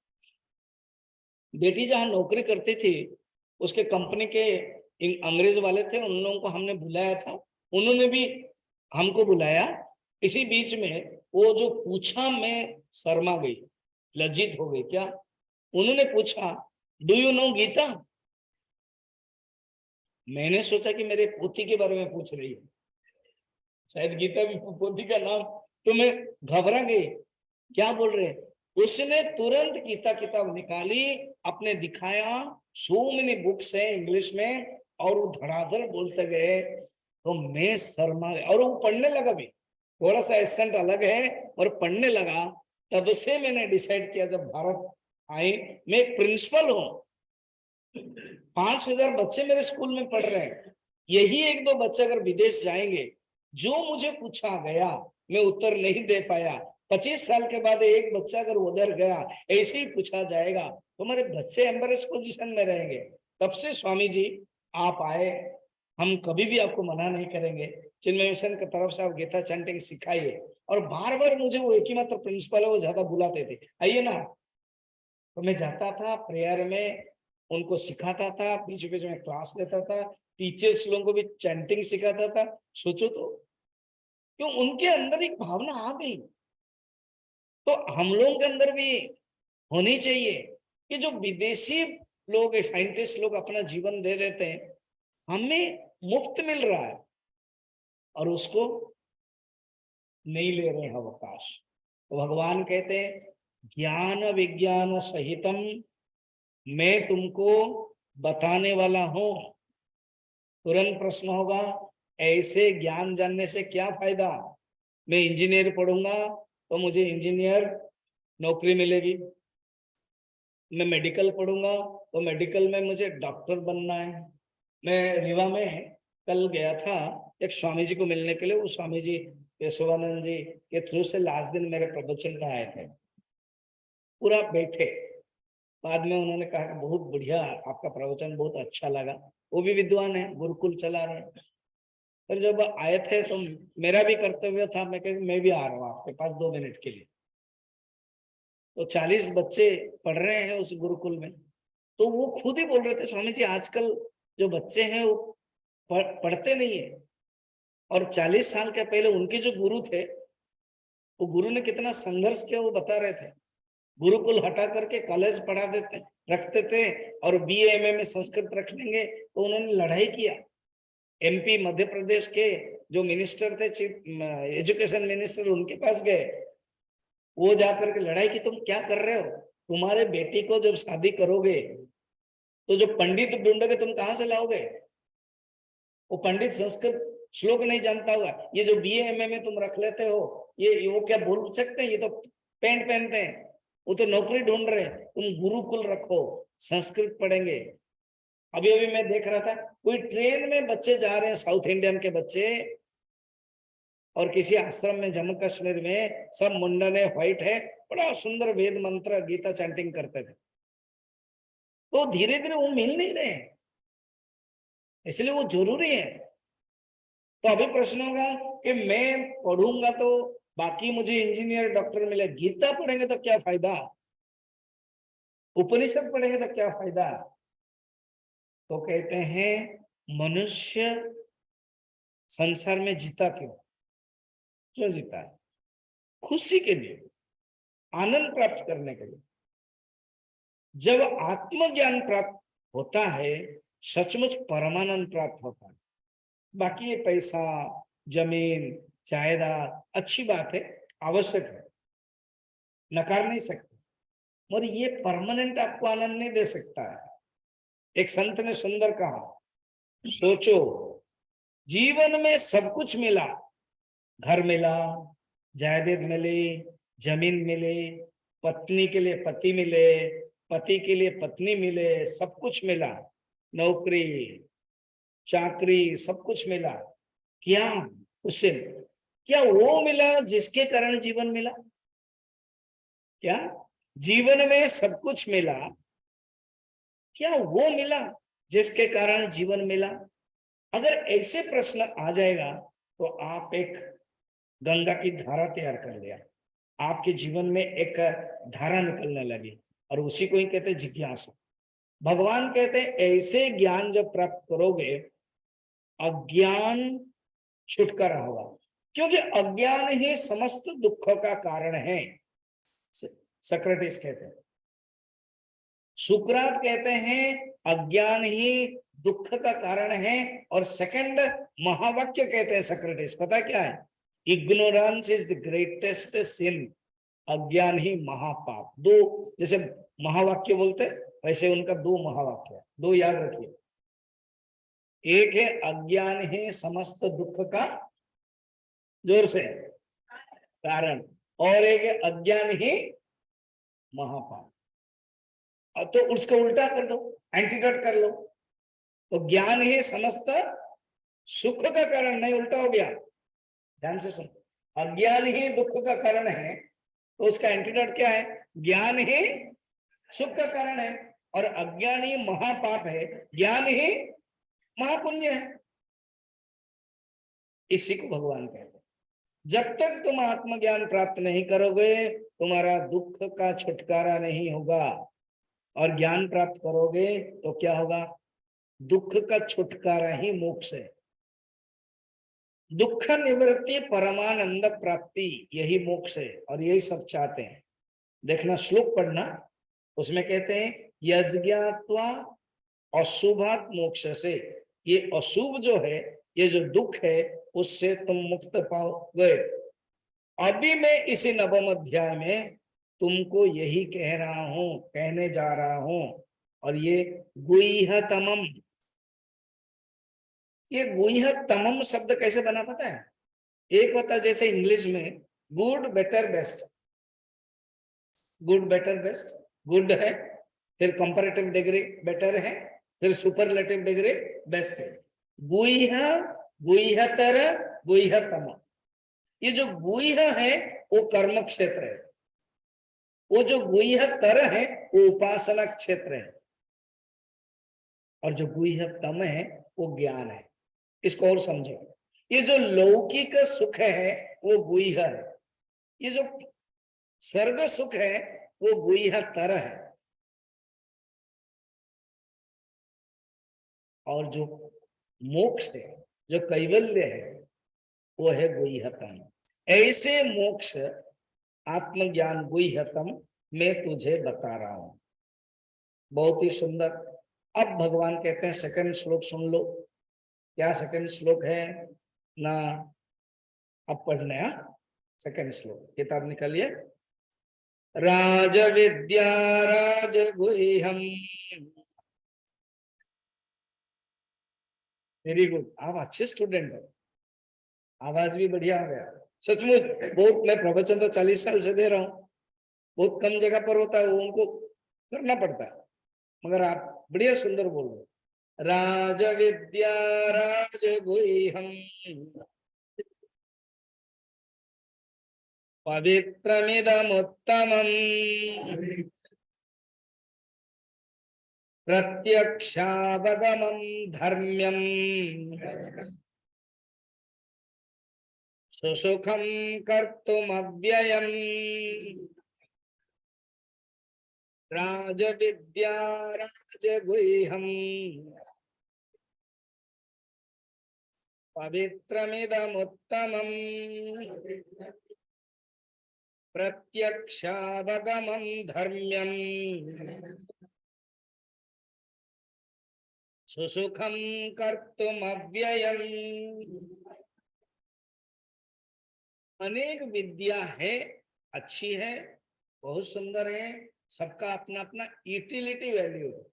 बेटी जहां नौकरी करती थी उसके कंपनी के अंग्रेज वाले थे, उन लोगों को हमने बुलाया था, उन्होंने भी हमको बुलाया। इसी बीच में वो जो पूछा, मैं शर्मा गई, लज्जित हो गई। क्या? उन्होंने पूछा, डू यू नो गीता? मैंने सोचा कि मेरे पोती के बारे में पूछ रही है, शायद गीता भी पोती का नाम, तो मैं घबरा गई, क्या बोल रहे। उसने तुरंत गीता किताब निकाली, अपने दिखाया, सो मेनी बुक्स है इंग्लिश में, और वो धड़ाधड़ बोलते गए। तो मैं शर्मा गया, और वो पढ़ने लगा भी, थोड़ा सा एसेंट अलग है, और पढ़ने लगा। तब से मैंने डिसाइड किया, जब भारत आई, मैं एक प्रिंसिपल हूं, 5,000 बच्चे मेरे स्कूल में पढ़ रहे हैं, यही 1-2 बच्चे अगर विदेश जाएंगे, जो मुझे पूछा गया मैं उत्तर नहीं दे पाया, 25 साल के बाद एक बच्चा अगर उधर गया, ऐसे ही पूछा जाएगा, तो हमारे बच्चे एम्बेरस पोजीशन में रहेंगे। तब से स्वामी जी आप आए, हम कभी भी आपको मना नहीं करेंगे, चिन्मय मिशन की तरफ से आप गीता चैंटिंग सिखाइए। और बार बार मुझे वो एक ही मात्र प्रिंसिपल है, वो ज्यादा बुलाते थे, आइए ना। तो मैं जाता था प्रेयर में, उनको सिखाता था, बीच बीच में क्लास लेता था, टीचर्स लोगों को भी चैंटिंग सिखाता था। सोचो तो, क्यों उनके अंदर एक भावना आ गई, तो हम लोगों के अंदर भी होनी चाहिए कि जो विदेशी लोग, साइंटिस्ट लोग अपना जीवन दे देते हैं, हमें मुफ्त मिल रहा है और उसको नहीं ले रहे हैं अवकाश। तो भगवान कहते हैं ज्ञान विज्ञान सहितम, मैं तुमको बताने वाला हूं। तुरंत प्रश्न होगा, ऐसे ज्ञान जानने से क्या फायदा? मैं इंजीनियर पढ़ूंगा तो मुझे इंजीनियर नौकरी मिलेगी, मैं मेडिकल पढ़ूंगा तो मेडिकल में मुझे डॉक्टर बनना है। मैं रीवा में कल गया था एक स्वामी जी को मिलने के लिए, वो स्वामी जी केशवानंद जी के थ्रू से लास्ट दिन मेरे प्रवचन में आए थे, पूरा बैठे। बाद में उन्होंने कहा कि बहुत बढ़िया, आपका प्रवचन बहुत अच्छा लगा। वो भी विद्वान है, गुरुकुल चला रहे हैं। फिर जब आए थे तो मेरा भी कर्तव्य था, मैं भी आ रहा हूँ आपके पास 2 मिनट के लिए। तो 40 बच्चे पढ़ रहे हैं उस गुरुकुल में। तो वो खुद ही बोल रहे थे, स्वामी जी आजकल जो बच्चे हैं वो पढ़ते नहीं है, और 40 साल के पहले उनके जो गुरु थे, वो गुरु ने कितना संघर्ष किया वो बता रहे थे। गुरुकुल हटा करके कॉलेज पढ़ा देते रखते थे, और BA MA में संस्कृत रख देंगे। तो उन्होंने लड़ाई किया। MP मध्य प्रदेश के जो मिनिस्टर थे, चीफ एजुकेशन मिनिस्टर, उनके पास गए। वो जाकर के लड़ाई की, तुम क्या कर रहे हो? तुम्हारे बेटी को जब शादी करोगे तो जो पंडित ढूंढोगे तुम कहां से लाओगे? वो पंडित संस्कृत श्लोक नहीं जानता होगा। ये जो BA MA में तुम रख लेते हो, ये वो क्या बोल सकते हैं? ये तो पैंट पहनते हैं, वो तो नौकरी ढूंढ रहे हैं। तुम गुरुकुल रखो, संस्कृत पढ़ेंगे। अभी अभी मैं देख रहा था, कोई ट्रेन में बच्चे जा रहे हैं, साउथ इंडियन के बच्चे, और किसी आश्रम में जम्मू कश्मीर में सब मुंडन है, व्हाइट है, बड़ा सुंदर वेद मंत्र गीता चैंटिंग करते थे। तो धीरे धीरे वो मिल नहीं रहे, इसलिए वो जरूरी है। तो अभी प्रश्न होगा कि मैं पढ़ूंगा तो बाकी मुझे इंजीनियर डॉक्टर मिले, गीता पढ़ेंगे तो क्या फायदा? उपनिषद पढ़ेंगे तो क्या फायदा? तो कहते हैं मनुष्य संसार में जीता क्यों जीता है? खुशी के लिए, आनंद प्राप्त करने के लिए। जब आत्मज्ञान प्राप्त होता है, सचमुच परमानंद प्राप्त होता है। बाकी ये पैसा, जमीन, जायदाद अच्छी बात है, आवश्यक है, नकार नहीं सकते, मगर ये परमानेंट आपको आनंद नहीं दे सकता है। एक संत ने सुंदर कहा, सोचो जीवन में सब कुछ मिला, घर मिला, जायदाद मिली, जमीन मिले, पत्नी के लिए पति मिले, पति के लिए पत्नी मिले, सब कुछ मिला, नौकरी चाकरी सब कुछ मिला। क्या उससे, क्या वो मिला जिसके कारण जीवन मिला? क्या जीवन में सब कुछ मिला, क्या वो मिला जिसके कारण जीवन मिला? अगर ऐसे प्रश्न आ जाएगा तो आप एक गंगा की धारा तैयार कर लिया, आपके जीवन में एक धारा निकलने लगी, और उसी को ही कहते जिज्ञासु। भगवान कहते हैं ऐसे ज्ञान जब प्राप्त करोगे, अज्ञान छुटकारा होगा, क्योंकि अज्ञान ही समस्त दुखों का कारण है। सक्रेटिस कहते हैं, सुकरात कहते हैं अज्ञान ही दुख का कारण है। और सेकंड महावाक्य कहते हैं सक्रेटिस, पता क्या है? इग्नोरेंस इज द ग्रेटेस्ट सिन, अज्ञान ही महापाप। दो जैसे महावाक्य बोलते वैसे उनका 2 महावाक्य, 2 याद रखिए। एक है अज्ञान है समस्त दुख का, जोर से, कारण, और एक है अज्ञान ही महापाप। तो उसका उल्टा कर दो, एंटीडोट कर लो, तो ज्ञान ही समस्त सुख का कारण, नहीं उल्टा हो गया, ध्यान से सुन। अज्ञान ही दुख का कारण है, तो उसका एंटीडोट क्या है? ज्ञान ही सुख का कारण है, और अज्ञान ही महापाप है, ज्ञान ही महापुण्य है। इसी को भगवान कहते हैं। जब तक तुम आत्मज्ञान प्राप्त नहीं करोगे, तुम्हारा दुख का छुटकारा नहीं होगा, और ज्ञान प्राप्त करोगे तो क्या होगा? दुख का छुटकारा ही मोक्ष है। दुख निवृत्ति परमानंद प्राप्ति, यही मोक्ष है, और यही सब चाहते हैं। देखना, श्लोक पढ़ना, उसमें कहते हैं यज्ञात्वा अशुभात मोक्ष से, ये अशुभ जो है, ये जो दुख है, उससे तुम मुक्त पाओगे। अभी मैं इसी नवम अध्याय में तुमको यही कह रहा हूं, कहने जा रहा हूं। और ये गुह्यतमम, ये गुह्यतमम शब्द कैसे बना पता है? एक होता है जैसे इंग्लिश में good better best, good better best, good है, फिर कंपैरेटिव डिग्री बेटर है, फिर सुपरलेटिव डिग्री बेस्ट है। गुह्य, गुह्यतर, गुह्यतम। ये जो गुह्य है वो कर्म क्षेत्र है, वो जो गुह्यतर है वो उपासना क्षेत्र है, और जो गुह्यतम है वो ज्ञान है। इसको और समझो, ये जो लौकिक सुख है वो गुह्य है, ये जो स्वर्ग सुख है वो गुह्यतर है, और जो मोक्ष है, जो कैवल्य है, वो है गुह्यतम। ऐसे मोक्ष आत्मज्ञान गुह्यतम मैं तुझे बता रहा हूं। बहुत ही सुंदर। अब भगवान कहते हैं सेकंड श्लोक सुन लो। क्या सेकंड श्लोक है ना, अब पढ़ने। सेकंड श्लोक किताब निकालिए। राज विद्या राज गुह्यम। वेरी गुड, आप अच्छे स्टूडेंट हो, आवाज भी बढ़िया आ गया। सचमुच बहुत, मैं प्रवचन तो 40 साल से दे रहा हूँ, बहुत कम जगह पर होता है, वो उनको करना पड़ता है, मगर आप बढ़िया सुंदर बोल रहे हो। राज विद्या राज गुह्यम पवित्रमिदमुत्तमम् प्रत्यक्षावगमम् धर्म्यम् सुसुखं कर्तुमव्ययम् राजविद्या राजगुह्यम् पवित्रमिदमुत्तमम् प्रत्यक्षावगमम् धर्म्यम् सुसुखं कर्तुमव्ययम्। अनेक विद्या है, अच्छी है, बहुत सुंदर है, सबका अपना अपना यूटिलिटी वैल्यू है।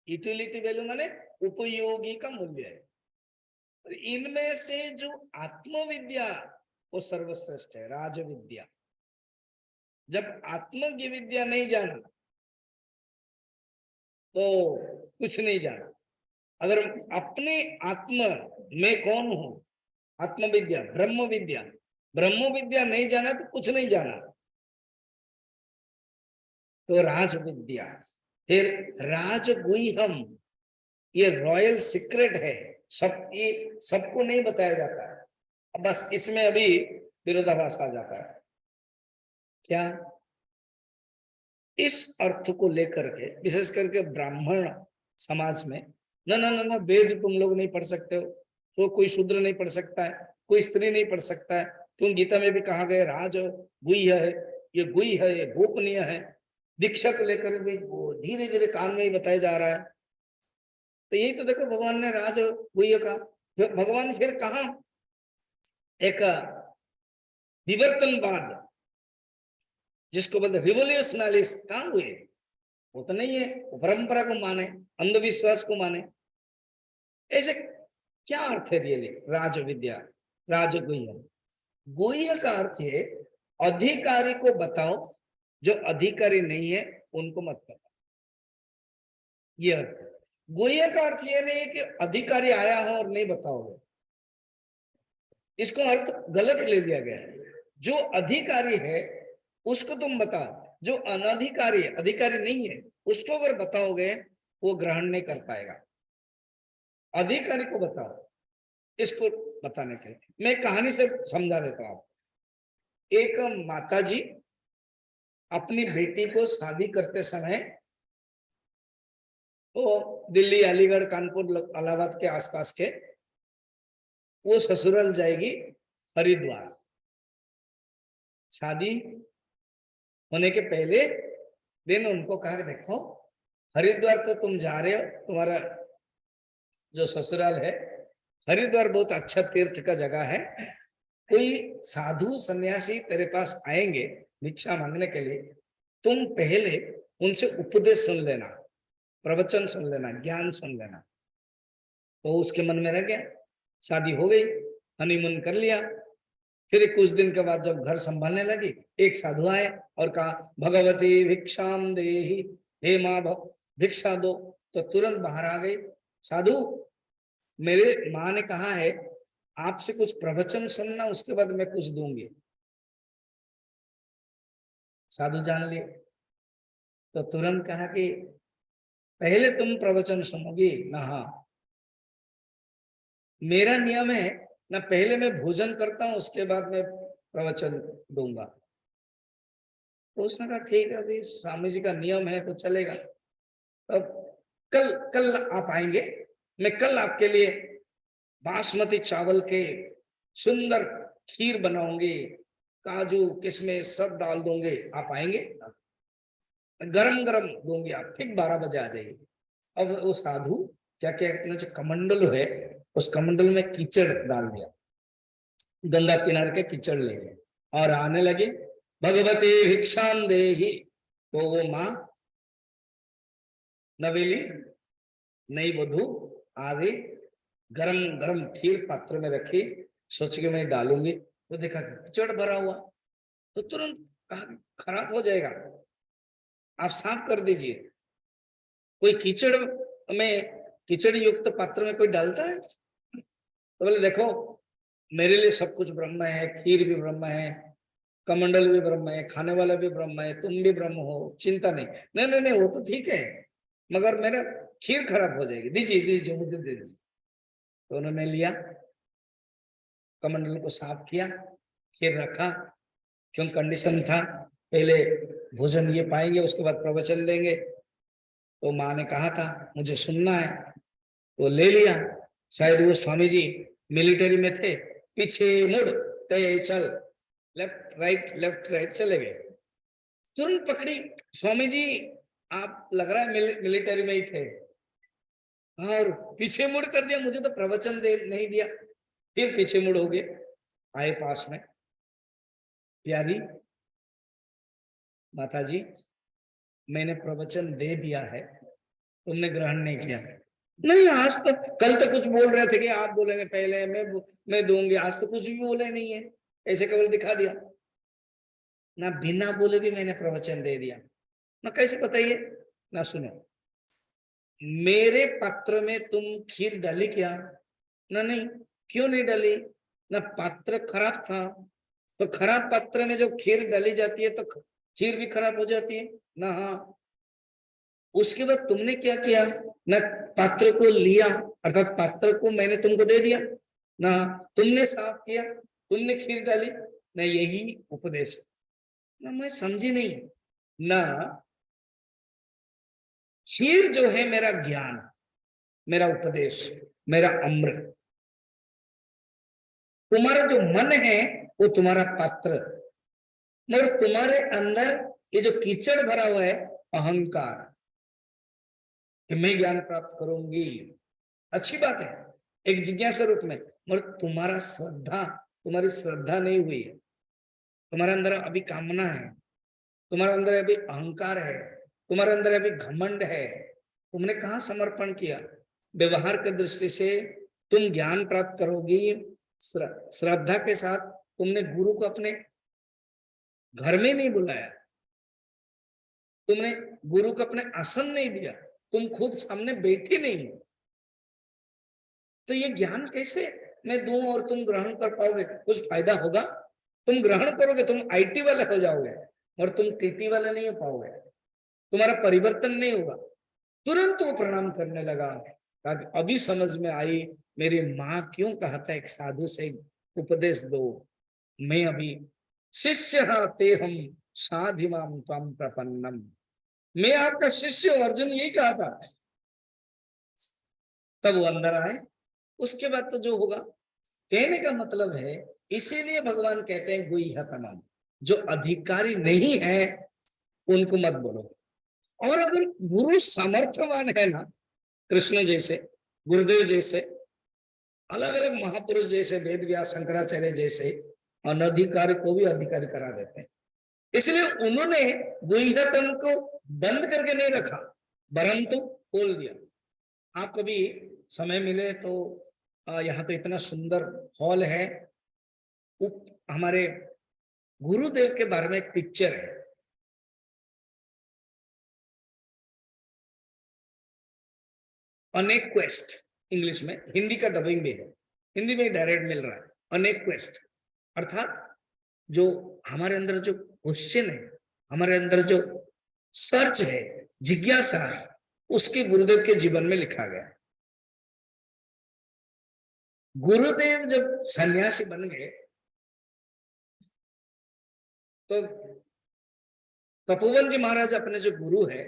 यूटिलिटी वैल्यू माने उपयोगी का मूल्य है। इनमें से जो आत्मविद्या वो सर्वश्रेष्ठ है, राज विद्या। जब आत्म की विद्या नहीं जाना तो कुछ नहीं जाना। अगर अपने आत्म में कौन हूं, आत्मविद्या ब्रह्म विद्या, ब्रह्म विद्या नहीं जाना तो कुछ नहीं जाना, तो राज विद्या। फिर राजगुह्यम, ये रॉयल सीक्रेट है, सब ये सबको नहीं बताया जाता है। अब बस इसमें अभी विरोधाभास आ जाता है। क्या इस अर्थ को लेकर के विशेष करके ब्राह्मण समाज में, ना ना ना ना वेद तुम लोग नहीं पढ़ सकते हो, तो कोई शूद्र नहीं पढ़ सकता है, कोई स्त्री नहीं पढ़ सकता है, तुम गीता में भी कहा गया राज गुह्य है, ये गुह्य है, ये गोपनीय है। दीक्षा को लेकर भी धीरे धीरे कान में ही बताया जा रहा है। तो यही तो देखो भगवान ने राज गुह्य का, भगवान फिर कहा एक विवर्तनवाद जिसको बोलते रिवोल्यूशनलिस्ट कहां हुए, वो तो नहीं है, वो परंपरा को माने, अंधविश्वास को माने। ऐसे क्या अर्थ है रियली राज विद्या राजगुह्य? गुह्य का अर्थ है अधिकारी को बताओ, जो अधिकारी नहीं है उनको मत बताओ, ये अर्थ है। गुह्य का अर्थ ये नहीं है कि अधिकारी आया हो और नहीं बताओगे, इसको अर्थ गलत ले लिया गया है। जो अधिकारी है उसको तुम बताओ, जो अनधिकारी अधिकारी नहीं है उसको अगर बताओगे वो ग्रहण नहीं कर पाएगा। अधिकारी को बताओ, इसको बताने के लिए मैं कहानी से समझा देता हूं। एक माताजी अपनी बेटी को शादी करते समय, वो दिल्ली अलीगढ़ कानपुर इलाहाबाद के आसपास के, वो ससुराल जाएगी हरिद्वार। शादी होने के पहले दिन उनको कहा कि देखो हरिद्वार तो तुम जा रहे हो, तुम्हारा जो ससुराल है हरिद्वार बहुत अच्छा तीर्थ का जगह है, कोई साधु सन्यासी तेरे पास आएंगे भिक्षा मांगने के लिए, तुम पहले उनसे उपदेश सुन लेना, प्रवचन सुन लेना, ज्ञान सुन लेना। तो उसके मन में रह गया, शादी हो गई, हनीमून कर लिया। फिर कुछ दिन के बाद जब घर संभालने लगी, एक साधु आए और कहा भगवती भिक्षाम देहि, हे माँ भिक्षा दो। तो तुरंत बाहर आ गई, साधु मेरे माँ ने कहा है आपसे कुछ प्रवचन सुनना, उसके बाद मैं कुछ दूंगी। साधु जान लिए तो तुरंत कहा कि पहले तुम प्रवचन सुनोगी ना? हाँ, मेरा नियम है ना, पहले मैं भोजन करता हूं, उसके बाद मैं प्रवचन दूंगा। तो उसने कहा ठीक है, अभी स्वामी जी का नियम है तो चलेगा। अब कल कल आप आएंगे, मैं कल आपके लिए बासमती चावल के सुंदर खीर बनाऊंगी, काजू किशमिश सब डाल दूंगे, आप आएंगे, गरम गरम दूंगी, आप ठीक 12 बजे आ जाइए। अब वो साधु क्या क्या जो कमंडल है, उस कमंडल में कीचड़ डाल दिया, गंगा किनारे के कीचड़ ले गए और आने लगे, भगवते भिक्षाम देहि। तो वो माँ नवेली नई वधू आगे गरम गरम खीर पात्र में रखी, सोच के मैं डालूंगी, तो देखा कीचड़ भरा हुआ, तो तुरंत कहा खराब हो जाएगा, आप साफ कर दीजिए। कोई कीचड़ में, कीचड़ युक्त पात्र में कोई डालता है? तो बोले देखो, मेरे लिए सब कुछ ब्रह्म है, खीर भी ब्रह्म है, कमंडल भी ब्रह्म है, खाने वाला भी ब्रह्म है, तुम भी ब्रह्म हो, चिंता नहीं। नहीं नहीं नहीं, वो तो ठीक है, मगर मेरा खीर खराब हो जाएगी, दीजिए दीजिए मुझे दे दीजिए। तो उन्होंने लिया, कमंडल को साफ किया, खीर रखा, क्यों कंडीशन था पहले भोजन ये पाएंगे, उसके बाद प्रवचन देंगे। तो माँ ने कहा था मुझे सुनना है, तो ले लिया। शायद वो स्वामी जी मिलिट्री में थे, पीछे मुड़ ते चल, लेफ्ट राइट चले गए। तुरंत पकड़ी, स्वामी जी आप लग रहा है मिलिट्री में ही थे, और पीछे मुड़ कर दिया, मुझे तो प्रवचन दे नहीं दिया। फिर पीछे मुड़ हो गए, आए पास में, प्यारी माता जी मैंने प्रवचन दे दिया है, तुमने ग्रहण नहीं किया। नहीं, आज तक कल तक कुछ बोल रहे थे कि आप बोलेंगे पहले, मैं दूंगी, आज तो कुछ भी बोले नहीं है, ऐसे केवल दिखा दिया ना, बिना बोले भी मैंने प्रवचन दे दिया ना। कैसे बताइए ना? सुनो, मेरे पात्र में तुम खीर डाली क्या? ना नहीं। क्यों नहीं डाली? ना पात्र खराब था, तो खराब पात्र में जब खीर डाली जाती है तो खीर भी खराब हो जाती है ना? हाँ। उसके बाद तुमने क्या किया ना, पात्र को लिया, अर्थात पात्र को मैंने तुमको दे दिया ना, तुमने साफ किया, तुमने खीर डाली ना, यही उपदेश ना। मैं समझी नहीं ना, खीर जो है मेरा ज्ञान, मेरा उपदेश, मेरा अमृत, तुम्हारा जो मन है वो तुम्हारा पात्र, मगर तुम्हारे अंदर ये जो कीचड़ भरा हुआ है अहंकार, कि मैं ज्ञान प्राप्त करूंगी, अच्छी बात है एक जिज्ञासा रूप में, मगर तुम्हारा श्रद्धा, तुम्हारी श्रद्धा नहीं हुई है, तुम्हारे अंदर अभी कामना है, तुम्हारे अंदर अभी अहंकार है, तुम्हारे अंदर अभी घमंड है। तुमने कहाँ समर्पण किया? व्यवहार की दृष्टि से तुम ज्ञान प्राप्त करोगी श्रद्धा के साथ, तुमने गुरु को अपने घर में नहीं बुलाया, तुमने गुरु को अपने आसन नहीं दिया, तुम खुद सामने बैठे नहीं, तो ये ज्ञान कैसे मैं दूं और तुम ग्रहण कर पाओगे? कुछ फायदा होगा? तुम ग्रहण करोगे, तुम आईटी वाले हो जाओगे और तुम टीटी वाले नहीं हो पाओगे, तुम्हारा परिवर्तन नहीं होगा। तुरंत वो प्रणाम करने लगा, अभी समझ में आई मेरी माँ क्यों कहता है एक साधु से उपदेश दो, मैं अभी शिष्य ते हम साधिमाम त्वं प्रपन्नम, मैं आपका शिष्य हूं, अर्जुन यही कहा था। तब वो अंदर आए, उसके बाद तो जो होगा, कहने का मतलब है, इसीलिए भगवान कहते हैं गुह्यतमम, जो अधिकारी नहीं है उनको मत बोलो। और अगर गुरु सामर्थ्यवान है ना, कृष्ण जैसे, गुरुदेव जैसे, अलग अलग महापुरुष जैसे, वेद व्यास शंकराचार्य जैसे, अनधिकारी को भी अधिकारी करा देते हैं। इसलिए उन्होंने गुह्यतम को बंद करके नहीं रखा, बरम तो खोल दिया। आप कभी समय मिले तो यहाँ तो इतना सुंदर हॉल है, हमारे गुरुदेव के बारे में एक पिक्चर है, ऑन ए क्वेस्ट, इंग्लिश में, हिंदी का डबिंग भी है, हिंदी में डायरेक्ट मिल रहा है। अनेक क्वेस्ट अर्थात जो हमारे अंदर जो क्वेश्चन है, हमारे अंदर जो सर्च है, जिज्ञासा है, उसके गुरुदेव के जीवन में लिखा गया। गुरुदेव जब सन्यासी बन गए तो तपोवन जी महाराज अपने जो गुरु है,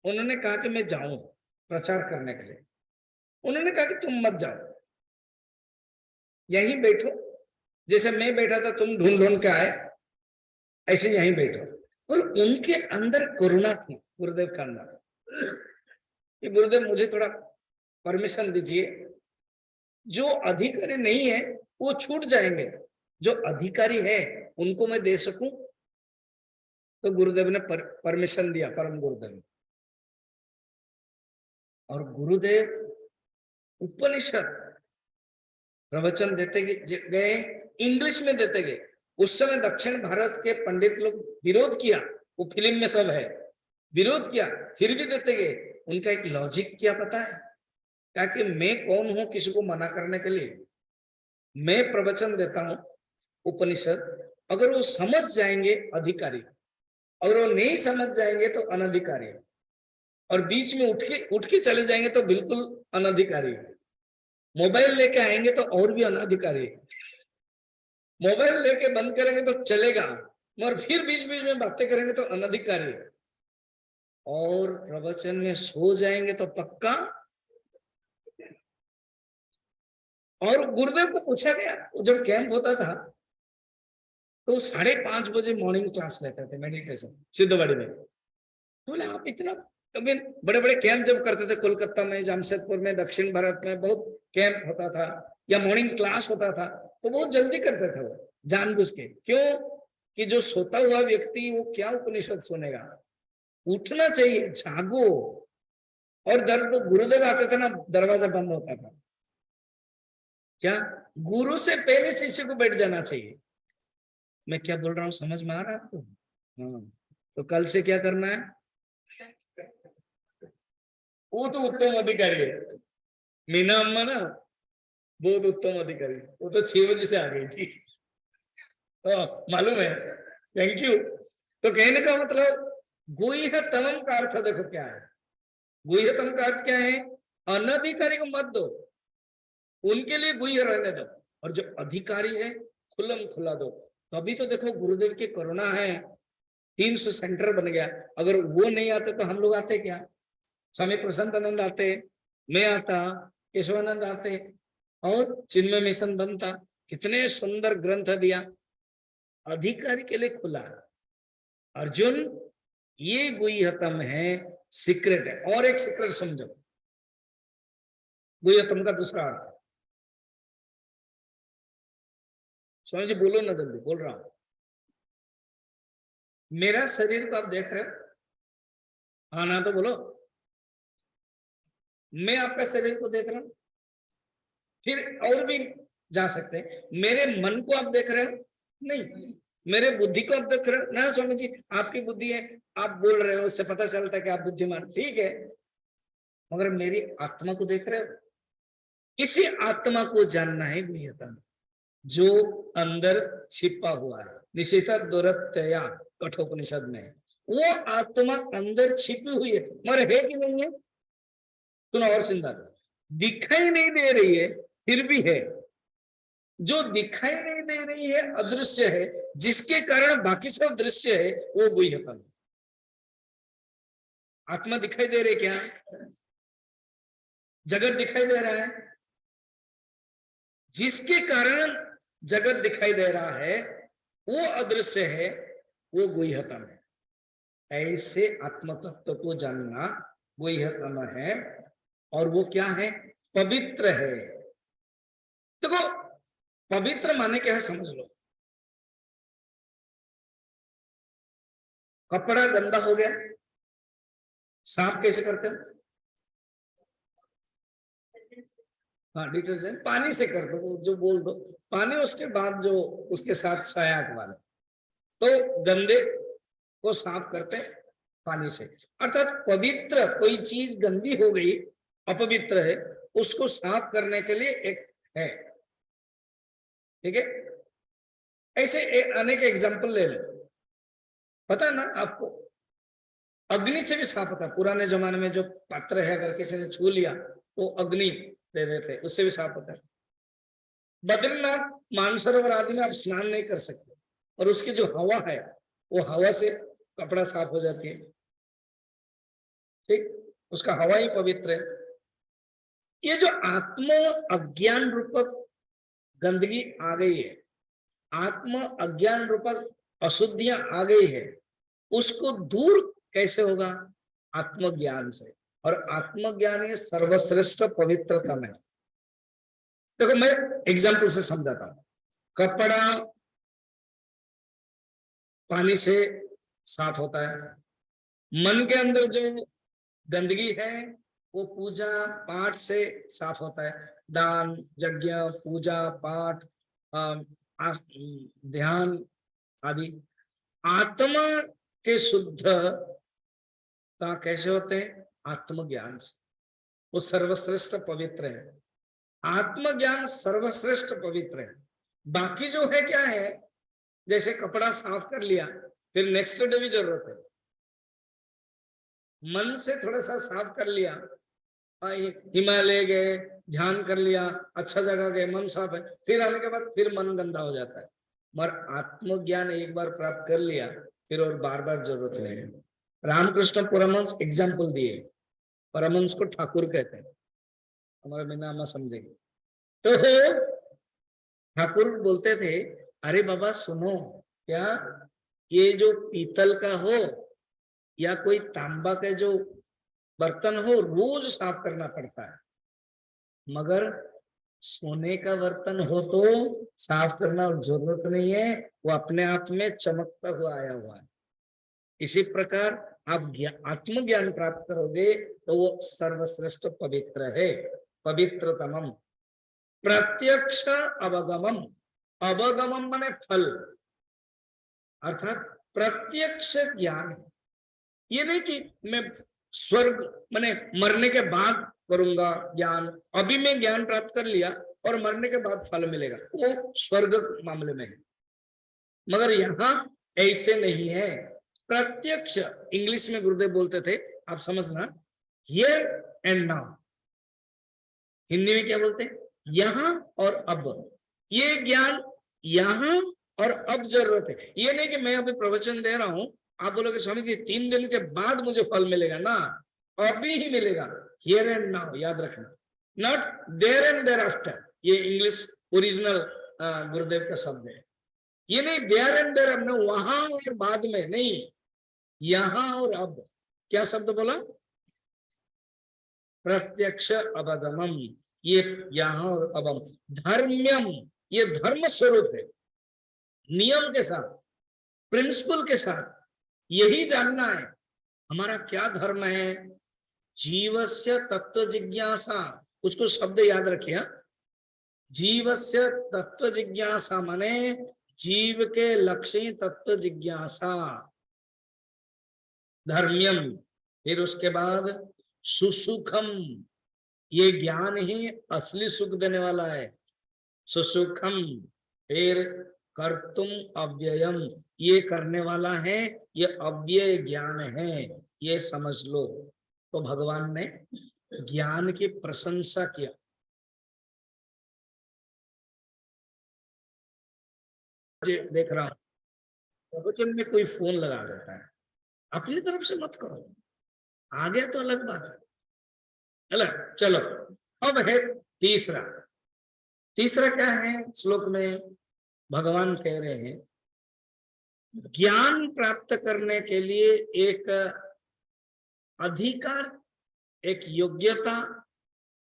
उन्होंने कहा कि मैं जाऊं प्रचार करने के लिए। उन्होंने कहा कि तुम मत जाओ, यहीं बैठो, जैसे मैं बैठा था तुम ढूंढ ढूंढ के आए, ऐसे यहीं बैठो। और उनके अंदर करुणा थी, गुरुदेव का अंदर, कि गुरुदेव मुझे थोड़ा परमिशन दीजिए, जो अधिकारी नहीं है वो छूट जाएंगे, जो अधिकारी है उनको मैं दे सकूं। तो गुरुदेव ने परमिशन दिया, परम गुरुदेव ने। और गुरुदेव उपनिषद प्रवचन देते गए, इंग्लिश में देते गए। उस समय दक्षिण भारत के पंडित लोग विरोध किया, वो फिल्म में सब है, विरोध किया, फिर भी देते गए। उनका एक लॉजिक क्या पता है, ताकि मैं कौन हूं किसी को मना करने के लिए। मैं प्रवचन देता हूं उपनिषद, अगर वो समझ जाएंगे अधिकारी, अगर वो नहीं समझ जाएंगे तो अनधिकारी, और बीच में उठ के चले जाएंगे तो बिल्कुल अनधिकारी। मोबाइल लेके आएंगे तो और भी अनधिकारी। मोबाइल लेके बंद करेंगे तो चलेगा, मगर फिर बीच बीच में बातें करेंगे तो अनधिकारी। और प्रवचन में सो जाएंगे तो पक्का। और गुरुदेव को पूछा गया, जब कैंप होता था तो 5:30 बजे मॉर्निंग क्लास लेते थे मेडिटेशन सिद्धवाड़ी में। तो बोले आप इतना, बड़े बड़े कैंप जब करते थे कोलकाता में, जमशेदपुर में, दक्षिण भारत में बहुत कैंप होता था या मॉर्निंग क्लास होता था, तो बहुत जल्दी करते थे वो जानबूझ के। क्यों? कि जो सोता हुआ व्यक्ति वो क्या उपनिषद सुनेगा, उठना चाहिए, जागो। और गुरुदेव आते थे ना, दरवाजा बंद होता था। क्या गुरु से पहले शिष्य को बैठ जाना चाहिए। मैं क्या बोल रहा हूँ समझ में आ रहा है आपको? हाँ, तो कल से क्या करना है? वो तो उत्तम अधिकारी है, मीना अम्मा ना, बहुत उत्तम अधिकारी। वो तो 6 बजे से आ गई थी, मालूम है। Thank you. तो कहने का मतलब गुह्यतम का अर्थ देखो क्या है। गुह्यतम का अर्थ क्या है? अनधिकारी को मत दो, उनके लिए गुह्य रहने दो, और जो अधिकारी है खुलम खुला दो। तो अभी तो देखो गुरुदेव की करुणा है, 300 सेंटर बन गया। अगर वो नहीं आते तो हम लोग आते क्या? स्वामी प्रसन्नानंद आते, मैं आता, केशवानंद आते, और चिन्मय मिशन बनता। कितने सुंदर ग्रंथ दिया, अधिकारी के लिए खुला। अर्जुन, ये गुह्यतम है, सीक्रेट है। और एक सीक्रेट समझो, गुह्यतम का दूसरा अर्थ। स्वामी जी बोलो ना, जल्दी बोल रहा हूं। मेरा शरीर को आप देख रहे हो, हाँ ना तो बोलो। मैं आपका शरीर को देख रहा हूं, फिर और भी जा सकते हैं। मेरे मन को आप देख रहे हो? नहीं। मेरे बुद्धि को आप देख रहे हो ना? स्वामी जी आपकी बुद्धि है, आप बोल रहे हो, उससे पता चलता है कि आप बुद्धिमान, ठीक है। मगर मेरी आत्मा को देख रहे हो? किसी आत्मा को जानना है गुह्यतम, जो अंदर छिपा हुआ है। निशिता दुरत्या कठोपनिषद में, वो आत्मा अंदर छिपी हुई है, मगर है कि नहीं है? सुनो और सुंदर, दिखाई नहीं दे रही है फिर भी है। जो दिखाई नहीं दे रही है अदृश्य है, जिसके कारण बाकी सब दृश्य है, वो गुह्यतम। आत्मा दिखाई दे रही क्या? जगत दिखाई दे रहा है, जिसके कारण जगत दिखाई दे रहा है वो अदृश्य है, वो गुह्यतम है। ऐसे आत्म तत्व को जानना गुह्यतम है। और वो क्या है? पवित्र है। देखो पवित्र माने क्या है समझ लो। कपड़ा गंदा हो गया, साफ कैसे करते हो? हाँ, डिटर्जेंट पानी से कर दो, जो बोल दो पानी, उसके बाद जो उसके साथ सहायक वाले, तो गंदे को साफ करते पानी से। अर्थात पवित्र कोई चीज गंदी हो गई, अपवित्र है, उसको साफ करने के लिए एक है। ठीक है, ऐसे अनेक एग्जाम्पल ले लो। पता है ना आपको, अग्नि से भी साफ होता है। पुराने जमाने में जो पात्र है अगर किसी ने छू लिया वो अग्नि दे देते, उससे भी साफ होता है। बद्रीनाथ मानसरोवर आदि में आप स्नान नहीं कर सकते, और उसकी जो हवा है वो हवा से कपड़ा साफ हो जाती है। ठीक, उसका हवा ही पवित्र है। ये जो आत्म अज्ञान रूपक गंदगी आ गई है, आत्म अज्ञान रूपक अशुद्धियां आ गई है, उसको दूर कैसे होगा? आत्मज्ञान से। और आत्मज्ञान ये सर्वश्रेष्ठ पवित्रतम है। देखो मैं एग्जाम्पल से समझाता हूं। कपड़ा पानी से साफ होता है, मन के अंदर जो गंदगी है वो पूजा पाठ से साफ होता है। दान यज्ञ पूजा पाठ ध्यान आदि। आत्मा के शुद्धता कैसे होते हैं? आत्मज्ञान से। वो सर्वश्रेष्ठ पवित्र है। आत्मज्ञान सर्वश्रेष्ठ पवित्र है। बाकी जो है क्या है, जैसे कपड़ा साफ कर लिया फिर नेक्स्ट डे भी जरूरत है। मन से थोड़ा सा साफ कर लिया, हिमालय गए ध्यान कर लिया, अच्छा जगह गए, मन साफ है, फिर आने के बाद फिर मन गंदा हो जाता है। मगर आत्मज्ञान एक बार प्राप्त कर लिया फिर और बार बार जरूरत नहीं है। रामकृष्ण परमहंस एग्जाम्पल दिए, परमहंस को ठाकुर कहते हैं, हमारे बिना हम समझेंगे। तो ठाकुर बोलते थे, अरे बाबा सुनो, क्या ये जो पीतल का हो या कोई तांबा का जो बर्तन हो रोज साफ करना पड़ता है, मगर सोने का बर्तन हो तो साफ करना जरूरत नहीं है, वो अपने आप में चमकता हुआ आया हुआ है। इसी प्रकार आप आत्मज्ञान प्राप्त करोगे तो वो सर्वश्रेष्ठ पवित्र है, पवित्रतमम। प्रत्यक्ष अवगमम, अवगमम माने फल, अर्थात प्रत्यक्ष ज्ञान। ये नहीं कि मैं स्वर्ग माने मरने के बाद करूंगा ज्ञान, अभी मैं ज्ञान प्राप्त कर लिया और मरने के बाद फल मिलेगा, वो स्वर्ग मामले में है। मगर यहाँ ऐसे नहीं है। प्रत्यक्ष, इंग्लिश में गुरुदेव बोलते थे, आप समझना, हियर एंड नाउ। हिंदी में क्या बोलते हैं? यहाँ और अब। ये ज्ञान यहाँ और अब जरूरत है। ये नहीं कि मैं अभी प्रवचन दे रहा हूं, आप बोलोगे स्वामी जी 3 दिन के बाद मुझे फल मिलेगा ना, अभी ही मिलेगा। हियर एंड नाउ याद रखना, not there and there after. ये इंग्लिश ओरिजिनल गुरुदेव का शब्द है। ये नहीं देयर एंड देयर, अब वहां और बाद में नहीं, यहां और अब। क्या शब्द बोला? प्रत्यक्ष अवगमम, ये यहाँ और अवम। धर्म्यम, ये धर्म स्वरूप है, नियम के साथ, प्रिंसिपल के साथ। यही जानना है हमारा क्या धर्म है। जीवस्य तत्व जिज्ञासा, कुछ कुछ शब्द याद रखिए। जीवस्य तत्व जिज्ञासा माने जीव के लक्ष्य तत्व जिज्ञासा, धर्म्यम। फिर उसके बाद सुसुखम, ये ज्ञान ही असली सुख देने वाला है, सुसुखम। फिर कर्तुम अव्ययम, ये करने वाला है, ये अव्यय ज्ञान है, ये समझ लो। तो भगवान ने ज्ञान की प्रशंसा किया। देख रहा हूं प्रवचन में कोई फोन लगा देता है, अपनी तरफ से मत करो, आ गया तो अलग बात है। चलो अब है तीसरा। तीसरा क्या है? श्लोक में भगवान कह रहे हैं ज्ञान प्राप्त करने के लिए एक अधिकार, एक योग्यता,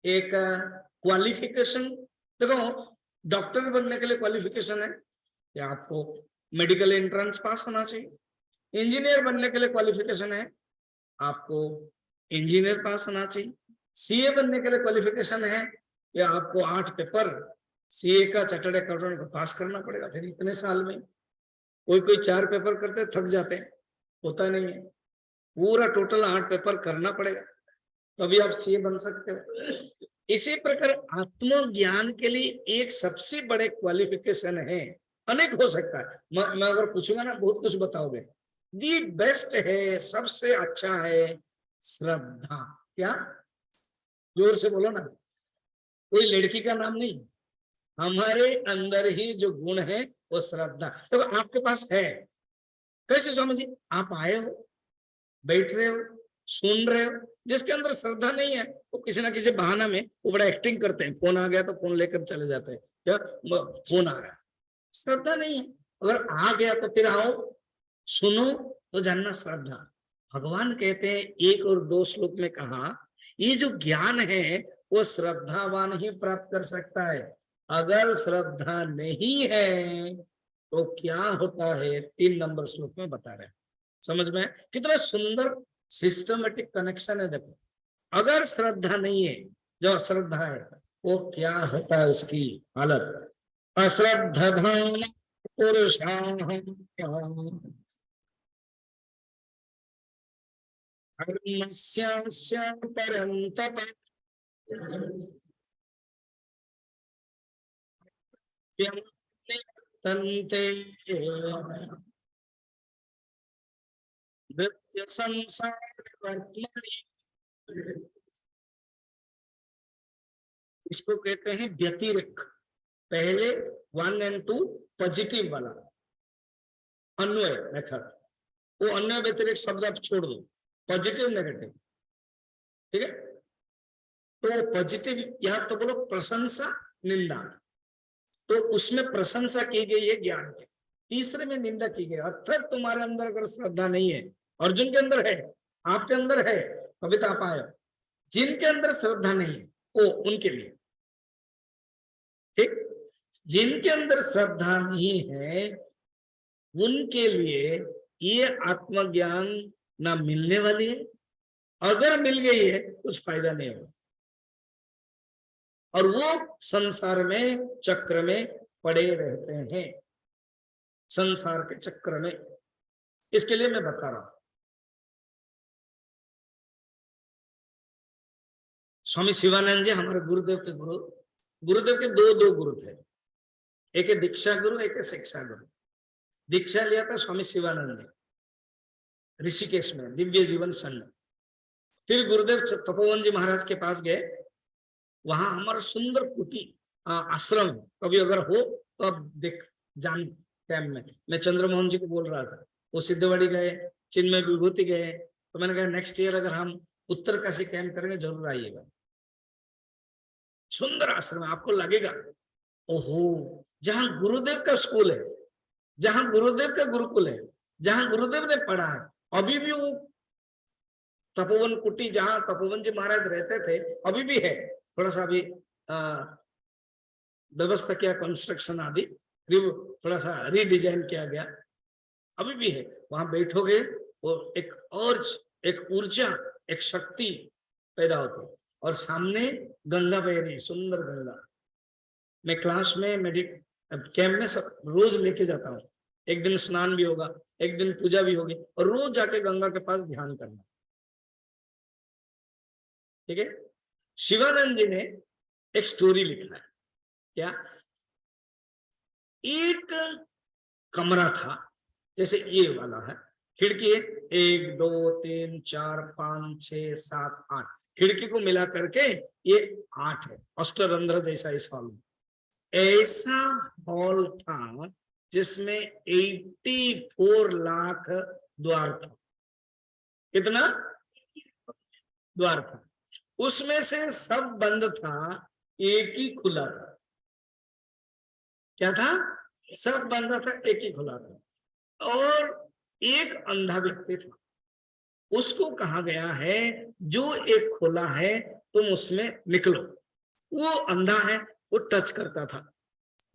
एक क्वालिफिकेशन। देखो डॉक्टर बनने के लिए क्वालिफिकेशन है कि आपको मेडिकल एंट्रेंस पास होना चाहिए। इंजीनियर बनने के लिए क्वालिफिकेशन है, आपको इंजीनियर पास होना चाहिए। सीए बनने के लिए क्वालिफिकेशन है कि आपको 8 पेपर सीए का चार्टर्ड अकाउंटेंट को पास करना पड़ेगा। फिर इतने साल में कोई कोई 4 पेपर करते थक जाते हैं, होता नहीं है, पूरा टोटल 8 पेपर करना पड़ेगा तभी आप सीए बन सकते हो। इसी प्रकार आत्मज्ञान के लिए एक सबसे बड़े क्वालिफिकेशन है, अनेक हो सकता है, मैं अगर पूछूंगा ना बहुत कुछ बताओगे। दी बेस्ट है, सबसे अच्छा है श्रद्धा। क्या? जोर से बोलो ना, कोई लड़की का नाम नहीं, हमारे अंदर ही जो गुण है वो श्रद्धा। तो आपके पास है, कैसे स्वामी जी? आप आए हो, बैठ रहे हो, सुन रहे हो। जिसके अंदर श्रद्धा नहीं है वो किसी ना किसी बहाना में वो बड़ा एक्टिंग करते हैं, फोन आ गया तो फोन लेकर चले जाते हैं, क्या फोन आ गया, श्रद्धा नहीं है। अगर आ गया तो फिर आओ, सुनो, तो जानना श्रद्धा। भगवान कहते हैं 1 और 2 श्लोक में कहा, ये जो ज्ञान है वो श्रद्धावान ही प्राप्त कर सकता है। अगर श्रद्धा नहीं है तो क्या होता है, 3 नंबर श्लोक में बता रहे हैं। समझ में? कितना सुंदर सिस्टमेटिक कनेक्शन है। देखो, अगर श्रद्धा नहीं है, जो अश्रद्धा है वो क्या होता है, उसकी हालत। अश्रद्धान पुरुषाः धर्मस्यास्य परन्तप तन्ते नित्य संसार वर्त्मनि। इसको कहते हैं व्यतिरेक। पहले 1 और 2 पॉजिटिव वाला अन्वय मेथड, वो अन्वय व्यतिरेक शब्द आप छोड़ दो, पॉजिटिव नेगेटिव, ठीक है? तो पॉजिटिव या तो बोलो प्रशंसा निंदा, तो उसमें प्रशंसा की गई है ज्ञान की, तीसरे में निंदा की गई। अर्थात तुम्हारे अंदर अगर श्रद्धा नहीं है, अर्जुन के अंदर है, आपके अंदर है, कविता आप आए, जिनके अंदर श्रद्धा नहीं है वो उनके लिए, ठीक? जिनके अंदर श्रद्धा नहीं है उनके लिए ये आत्मज्ञान ना मिलने वाली है, अगर मिल गई है कुछ फायदा नहीं होगा, और वो संसार में चक्र में पड़े रहते हैं, संसार के चक्र में। इसके लिए मैं बता रहा हूं, स्वामी शिवानंद जी हमारे गुरुदेव के गुरु, गुरुदेव के दो गुरु थे, एक है दीक्षा गुरु, एक है शिक्षा गुरु। दीक्षा लिया था स्वामी शिवानंद जी ऋषिकेश में, दिव्य जीवन संघ। फिर गुरुदेव तपोवन जी महाराज के पास गए, वहां हमारा सुंदर कुटी आश्रम, कभी अगर हो तो आप देख जान। टाइम में मैं चंद्रमोहन जी को बोल रहा था, वो सिद्धवाड़ी गए, चिन्मय विभूति गए, तो मैंने कहा नेक्स्ट ईयर अगर हम उत्तर काशी कैंप करेंगे जरूर आइएगा। सुंदर आश्रम, आपको लगेगा ओहो, जहां गुरुदेव का स्कूल है, जहां गुरुदेव का गुरुकुल है, जहां गुरुदेव ने पढ़ा है, अभी भी वो तपोवन कुटी जहां तपोवन जी महाराज रहते थे अभी भी है। थोड़ा सा अभी व्यवस्था किया, कंस्ट्रक्शन आदि थोड़ा सा रीडिजाइन किया गया, अभी भी है। वहां बैठोगे वो एक और एक ऊर्जा, एक शक्ति पैदा होती है, और सामने गंगा बह रही, सुंदर गंगा। मैं क्लास में कैंप में सब रोज लेके जाता हूँ, एक दिन स्नान भी होगा, एक दिन पूजा भी होगी, और रोज जाके गंगा के पास ध्यान करना, ठीक है? शिवानंद जी ने एक स्टोरी लिखा है, क्या? एक कमरा था, जैसे ये वाला है, खिड़की है 1 2 3 4 5 6 7 8, खिड़की को मिला करके ये 8 है, अष्टरंध्र जैसा इस हॉल में। ऐसा हॉल था जिसमें 84 लाख द्वार था। कितना द्वार था? उसमें से सब बंद था, एक ही खुला था। क्या था? सब बंद था, एक ही खुला था। और एक अंधा व्यक्ति था, उसको कहा गया है जो एक खुला है तुम उसमें निकलो। वो अंधा है, वो टच करता था,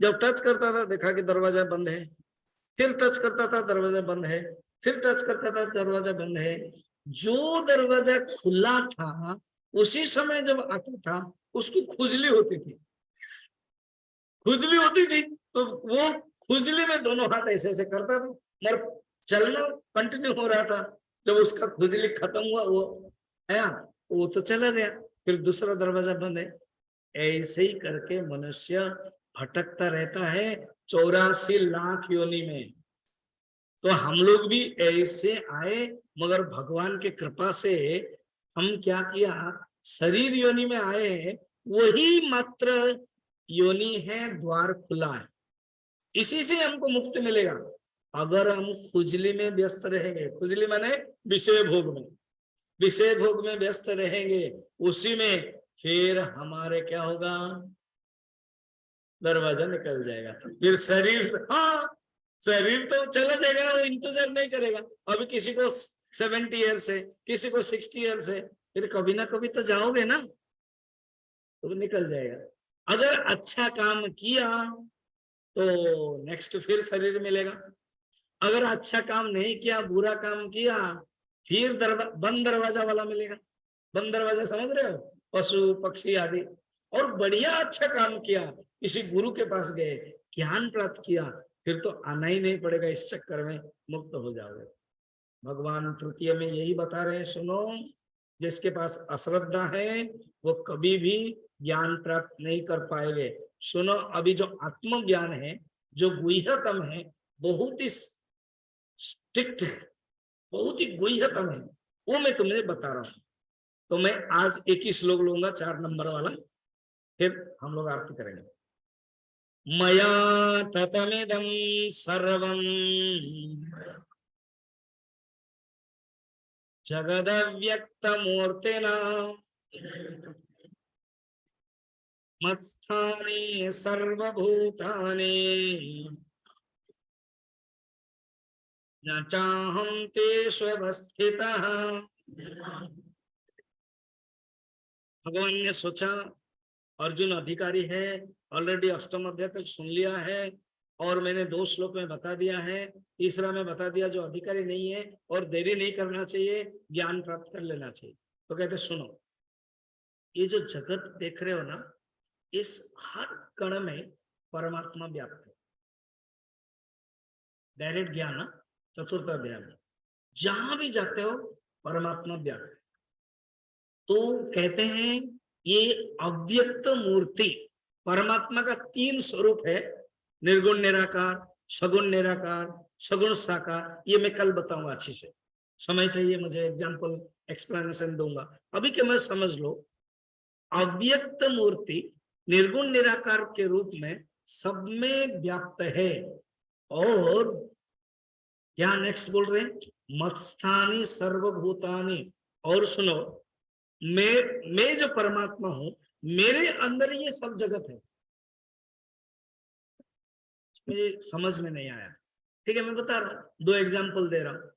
जब टच करता था देखा कि दरवाजा बंद है, फिर टच करता था दरवाजा बंद है, फिर टच करता था दरवाजा बंद है। जो दरवाजा खुला था उसी समय जब आता था उसको खुजली होती थी, खुजली होती थी, तो वो खुजली में दोनों हाथ ऐसे ऐसे करता था, मगर चलना कंटिन्यू हो रहा था। जब उसका खुजली खत्म हुआ वो आया, वो तो चला गया, फिर दूसरा दरवाजा बंद है, ऐसे ही करके मनुष्य भटकता रहता है 84 लाख योनि में। तो हम लोग भी ऐसे आए, मगर भगवान के कृपा से हम क्या किया, शरीर योनि में आए हैं, वही मात्र योनि है, द्वार खुला है, इसी से हमको मुक्ति मिलेगा। अगर हम खुजली में व्यस्त रहेंगे, खुजली माने विषय भोग में, विषय भोग में व्यस्त रहेंगे, उसी में फिर हमारे क्या होगा, दरवाजा निकल जाएगा, फिर शरीर, हाँ शरीर तो चला जाएगा ना, वो इंतजार नहीं करेगा। अभी किसी को 70 ईयर्स है, किसी को 60 ईयर्स है, फिर कभी ना कभी तो जाओगे ना, तो निकल जाएगा। अगर अच्छा काम किया तो नेक्स्ट फिर शरीर मिलेगा, अगर अच्छा काम नहीं किया, बुरा काम किया, फिर बंद दरवाजा वाला मिलेगा। बंद दरवाजा समझ रहे हो, पशु पक्षी आदि। और बढ़िया अच्छा काम किया, किसी गुरु के पास गए, ज्ञान प्राप्त किया, फिर तो आना ही नहीं पड़ेगा, इस चक्कर में मुक्त हो जाओगे। भगवान तृतीय में यही बता रहे हैं, सुनो, जिसके पास अश्रद्धा है वो कभी भी ज्ञान प्राप्त नहीं कर पाएंगे। सुनो, अभी जो आत्मज्ञान है, जो गुह्यतम है, बहुत ही स्ट्रिक्ट है, बहुत ही गुह्यतम है, वो मैं तुम्हें बता रहा हूं। तो मैं आज एक ही श्लोक लूंगा, 4 नंबर वाला, फिर हम लोग आरती करेंगे। मया ततमिदं सर्वं जगदव्यक्तमूर्तिना मत्स्थानि सर्वभूतानि न चाहं तेषु अवस्थितः। भगवान ने सोचा, अर्जुन अधिकारी है, ऑलरेडी अष्टम अध्याय तक सुन लिया है, और मैंने 2 श्लोक में बता दिया है, तीसरा में बता दिया, जो अधिकारी नहीं है और देरी नहीं करना चाहिए, ज्ञान प्राप्त कर लेना चाहिए। तो कहते सुनो, ये जो जगत देख रहे हो ना, इस हर कण में परमात्मा व्याप्त है। डायरेक्ट ज्ञान, चतुर्थ अध्याय में जहां भी जाते हो परमात्मा व्याप्त है। तो कहते हैं ये अव्यक्त मूर्ति, परमात्मा का 3 स्वरूप है, निर्गुण निराकार, सगुण निराकार, सगुण साकार। ये मैं कल बताऊंगा, अच्छी से समय चाहिए मुझे, एग्जाम्पल एक्सप्लेनेशन दूंगा, अभी के मैं समझ लो। अव्यक्त मूर्ति निर्गुण निराकार के रूप में सब में व्याप्त है। और क्या नेक्स्ट बोल रहे हैं, मत्स्थानि सर्वभूतानि। और सुनो, मैं जो परमात्मा हूं, मेरे अंदर ये सब जगत है। मुझे समझ में नहीं आया, ठीक है मैं बता रहा हूं, 2 एग्जांपल दे रहा हूं।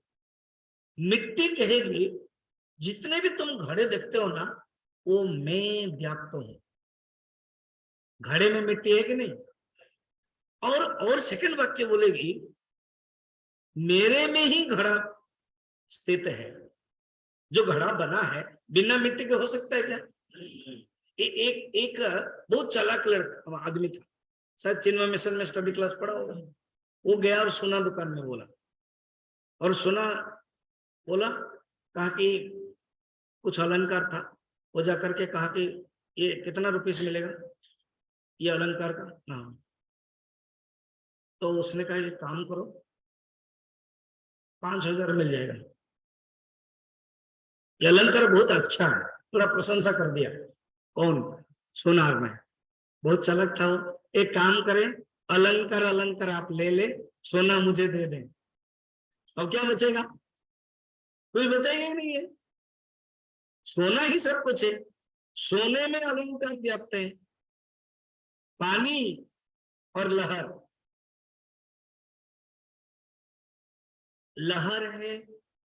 मिट्टी कहेगी, जितने भी तुम घड़े देखते हो ना, वो मैं व्याप्त हूं। घड़े में मिट्टी है कि नहीं? और सेकंड वाक्य बोलेगी, मेरे में ही घड़ा स्थित है। जो घड़ा बना है बिना मिट्टी के हो सकता है क्या? एक बहुत चालाक लड़का आदमी था, शायद चिन्मय मिशन में स्टडी क्लास पढ़ा होगा। वो गया और सोना दुकान में बोला, और सोना बोला, कहा कि कुछ अलंकार था, वो जाकर के कहा कि ये कितना रुपीस मिलेगा, ये अलंकार का नाम। तो उसने कहा, ये काम करो, 5000 मिल जाएगा, ये अलंकार बहुत अच्छा है, थोड़ा प्रशंसा कर दिया। कौन? सोनार में, बहुत चालाक था वो। एक काम करे, अलंकार अलंकार आप ले ले, सोना मुझे दे दे। अब क्या बचेगा? कोई बचेगा ही नहीं है, सोना ही सब कुछ है। सोने में अलंकार व्याप्त है, पानी और लहर। लहर है,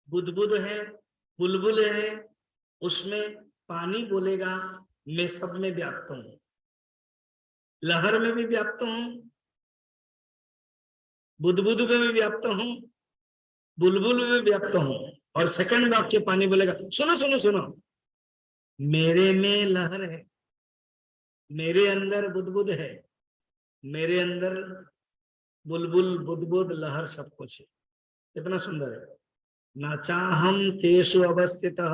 बुदबुद है, बुलबुल है, उसमें पानी बोलेगा मैं सब में व्याप्त हूं। लहर में भी व्याप्त हूं, बुदबुद में भी व्याप्त हूं, बुलबुल में व्याप्त हूं। और सेकंड वाक्य पानी बोलेगा, सुनो सुनो सुनो, मेरे में लहर है, मेरे अंदर बुदबुद है, मेरे अंदर बुलबुल बुदबुद लहर सब कुछ है। कितना सुंदर है। ना चाहम तेषु अवस्थितः,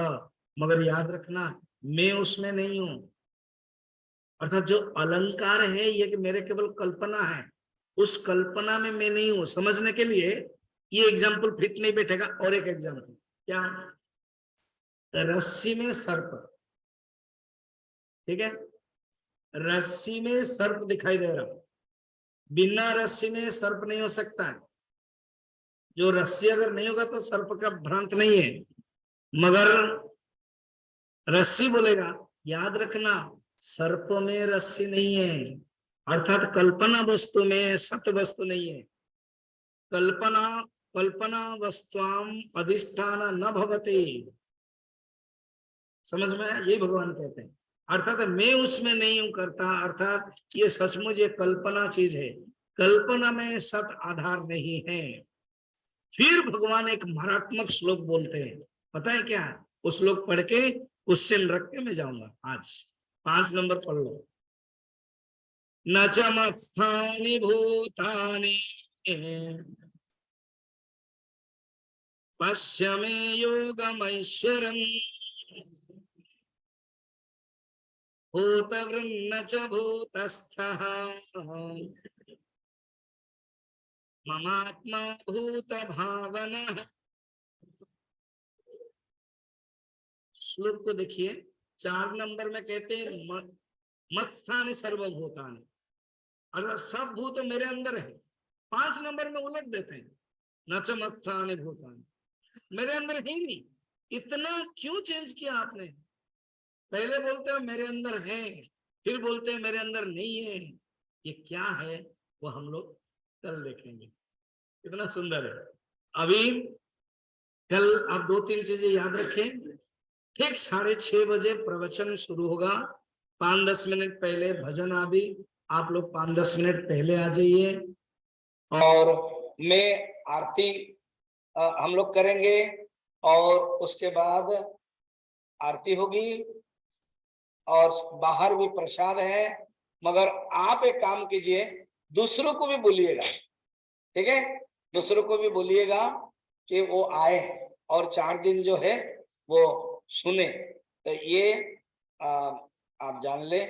मगर याद रखना मैं उसमें नहीं हूं। अर्थात जो अलंकार है ये कि मेरे केवल कल्पना है, उस कल्पना में मैं नहीं हूं, समझने के लिए ये एग्जाम्पल फिट नहीं बैठेगा। और एक एग्जाम्पल क्या, रस्सी में सर्प, ठीक है, रस्सी में सर्प दिखाई दे रहा, बिना रस्सी में सर्प नहीं हो सकता है। जो रस्सी अगर नहीं होगा तो सर्प का भ्रांत नहीं है, मगर रस्सी बोलेगा, याद रखना सर्प में रस्सी नहीं है, अर्थात कल्पना वस्तु में सत्य वस्तु नहीं है। कल्पना कल्पना वस्तुआम अधिष्ठान न भवते, समझ में आया? यही भगवान कहते हैं, अर्थात मैं उसमें नहीं हूं करता, अर्थात ये सचमुच ये कल्पना चीज है, कल्पना में सत आधार नहीं है। फिर भगवान एक मारात्मक श्लोक बोलते हैं, पता है क्या? उस श्लोक पढ़ के क्वेश्चन रख के मैं जाऊंगा आज। 5 नंबर पढ़ लो। न च मत्स्थानि भूतानि पश्य मे योगमैश्वरम् भूतवृन्न च भूतस्थः ममात्मा भूत भावनः। श्लोक को देखिए, 4 नंबर में कहते हैं मत्स्थानि सर्वभूतानि, अर्थात सब भूत मेरे अंदर है। 5 नंबर में उलट देते हैं, न च मत्स्थानि भूतानि, मेरे अंदर है नहीं। इतना क्यों चेंज किया आपने? पहले बोलते हो मेरे अंदर है, फिर बोलते हैं मेरे अंदर नहीं है, ये क्या है वो हम लोग कल देखेंगे। कितना सुंदर है। अभी कल आप 2-3 चीजें याद रखें। ठीक 6:30 बजे प्रवचन शुरू होगा, 5-10 मिनट पहले भजन आदि, आप लोग 5-10 मिनट पहले आ जाइए। और मैं आरती हम लोग करेंगे और उसके बाद आरती होगी और बाहर भी प्रसाद है। मगर आप एक काम कीजिए, दूसरों को भी बोलिएगा, ठीक है, दूसरों को भी बोलिएगा कि वो आए और 4 दिन जो है वो सुने। तो ये आप जान ले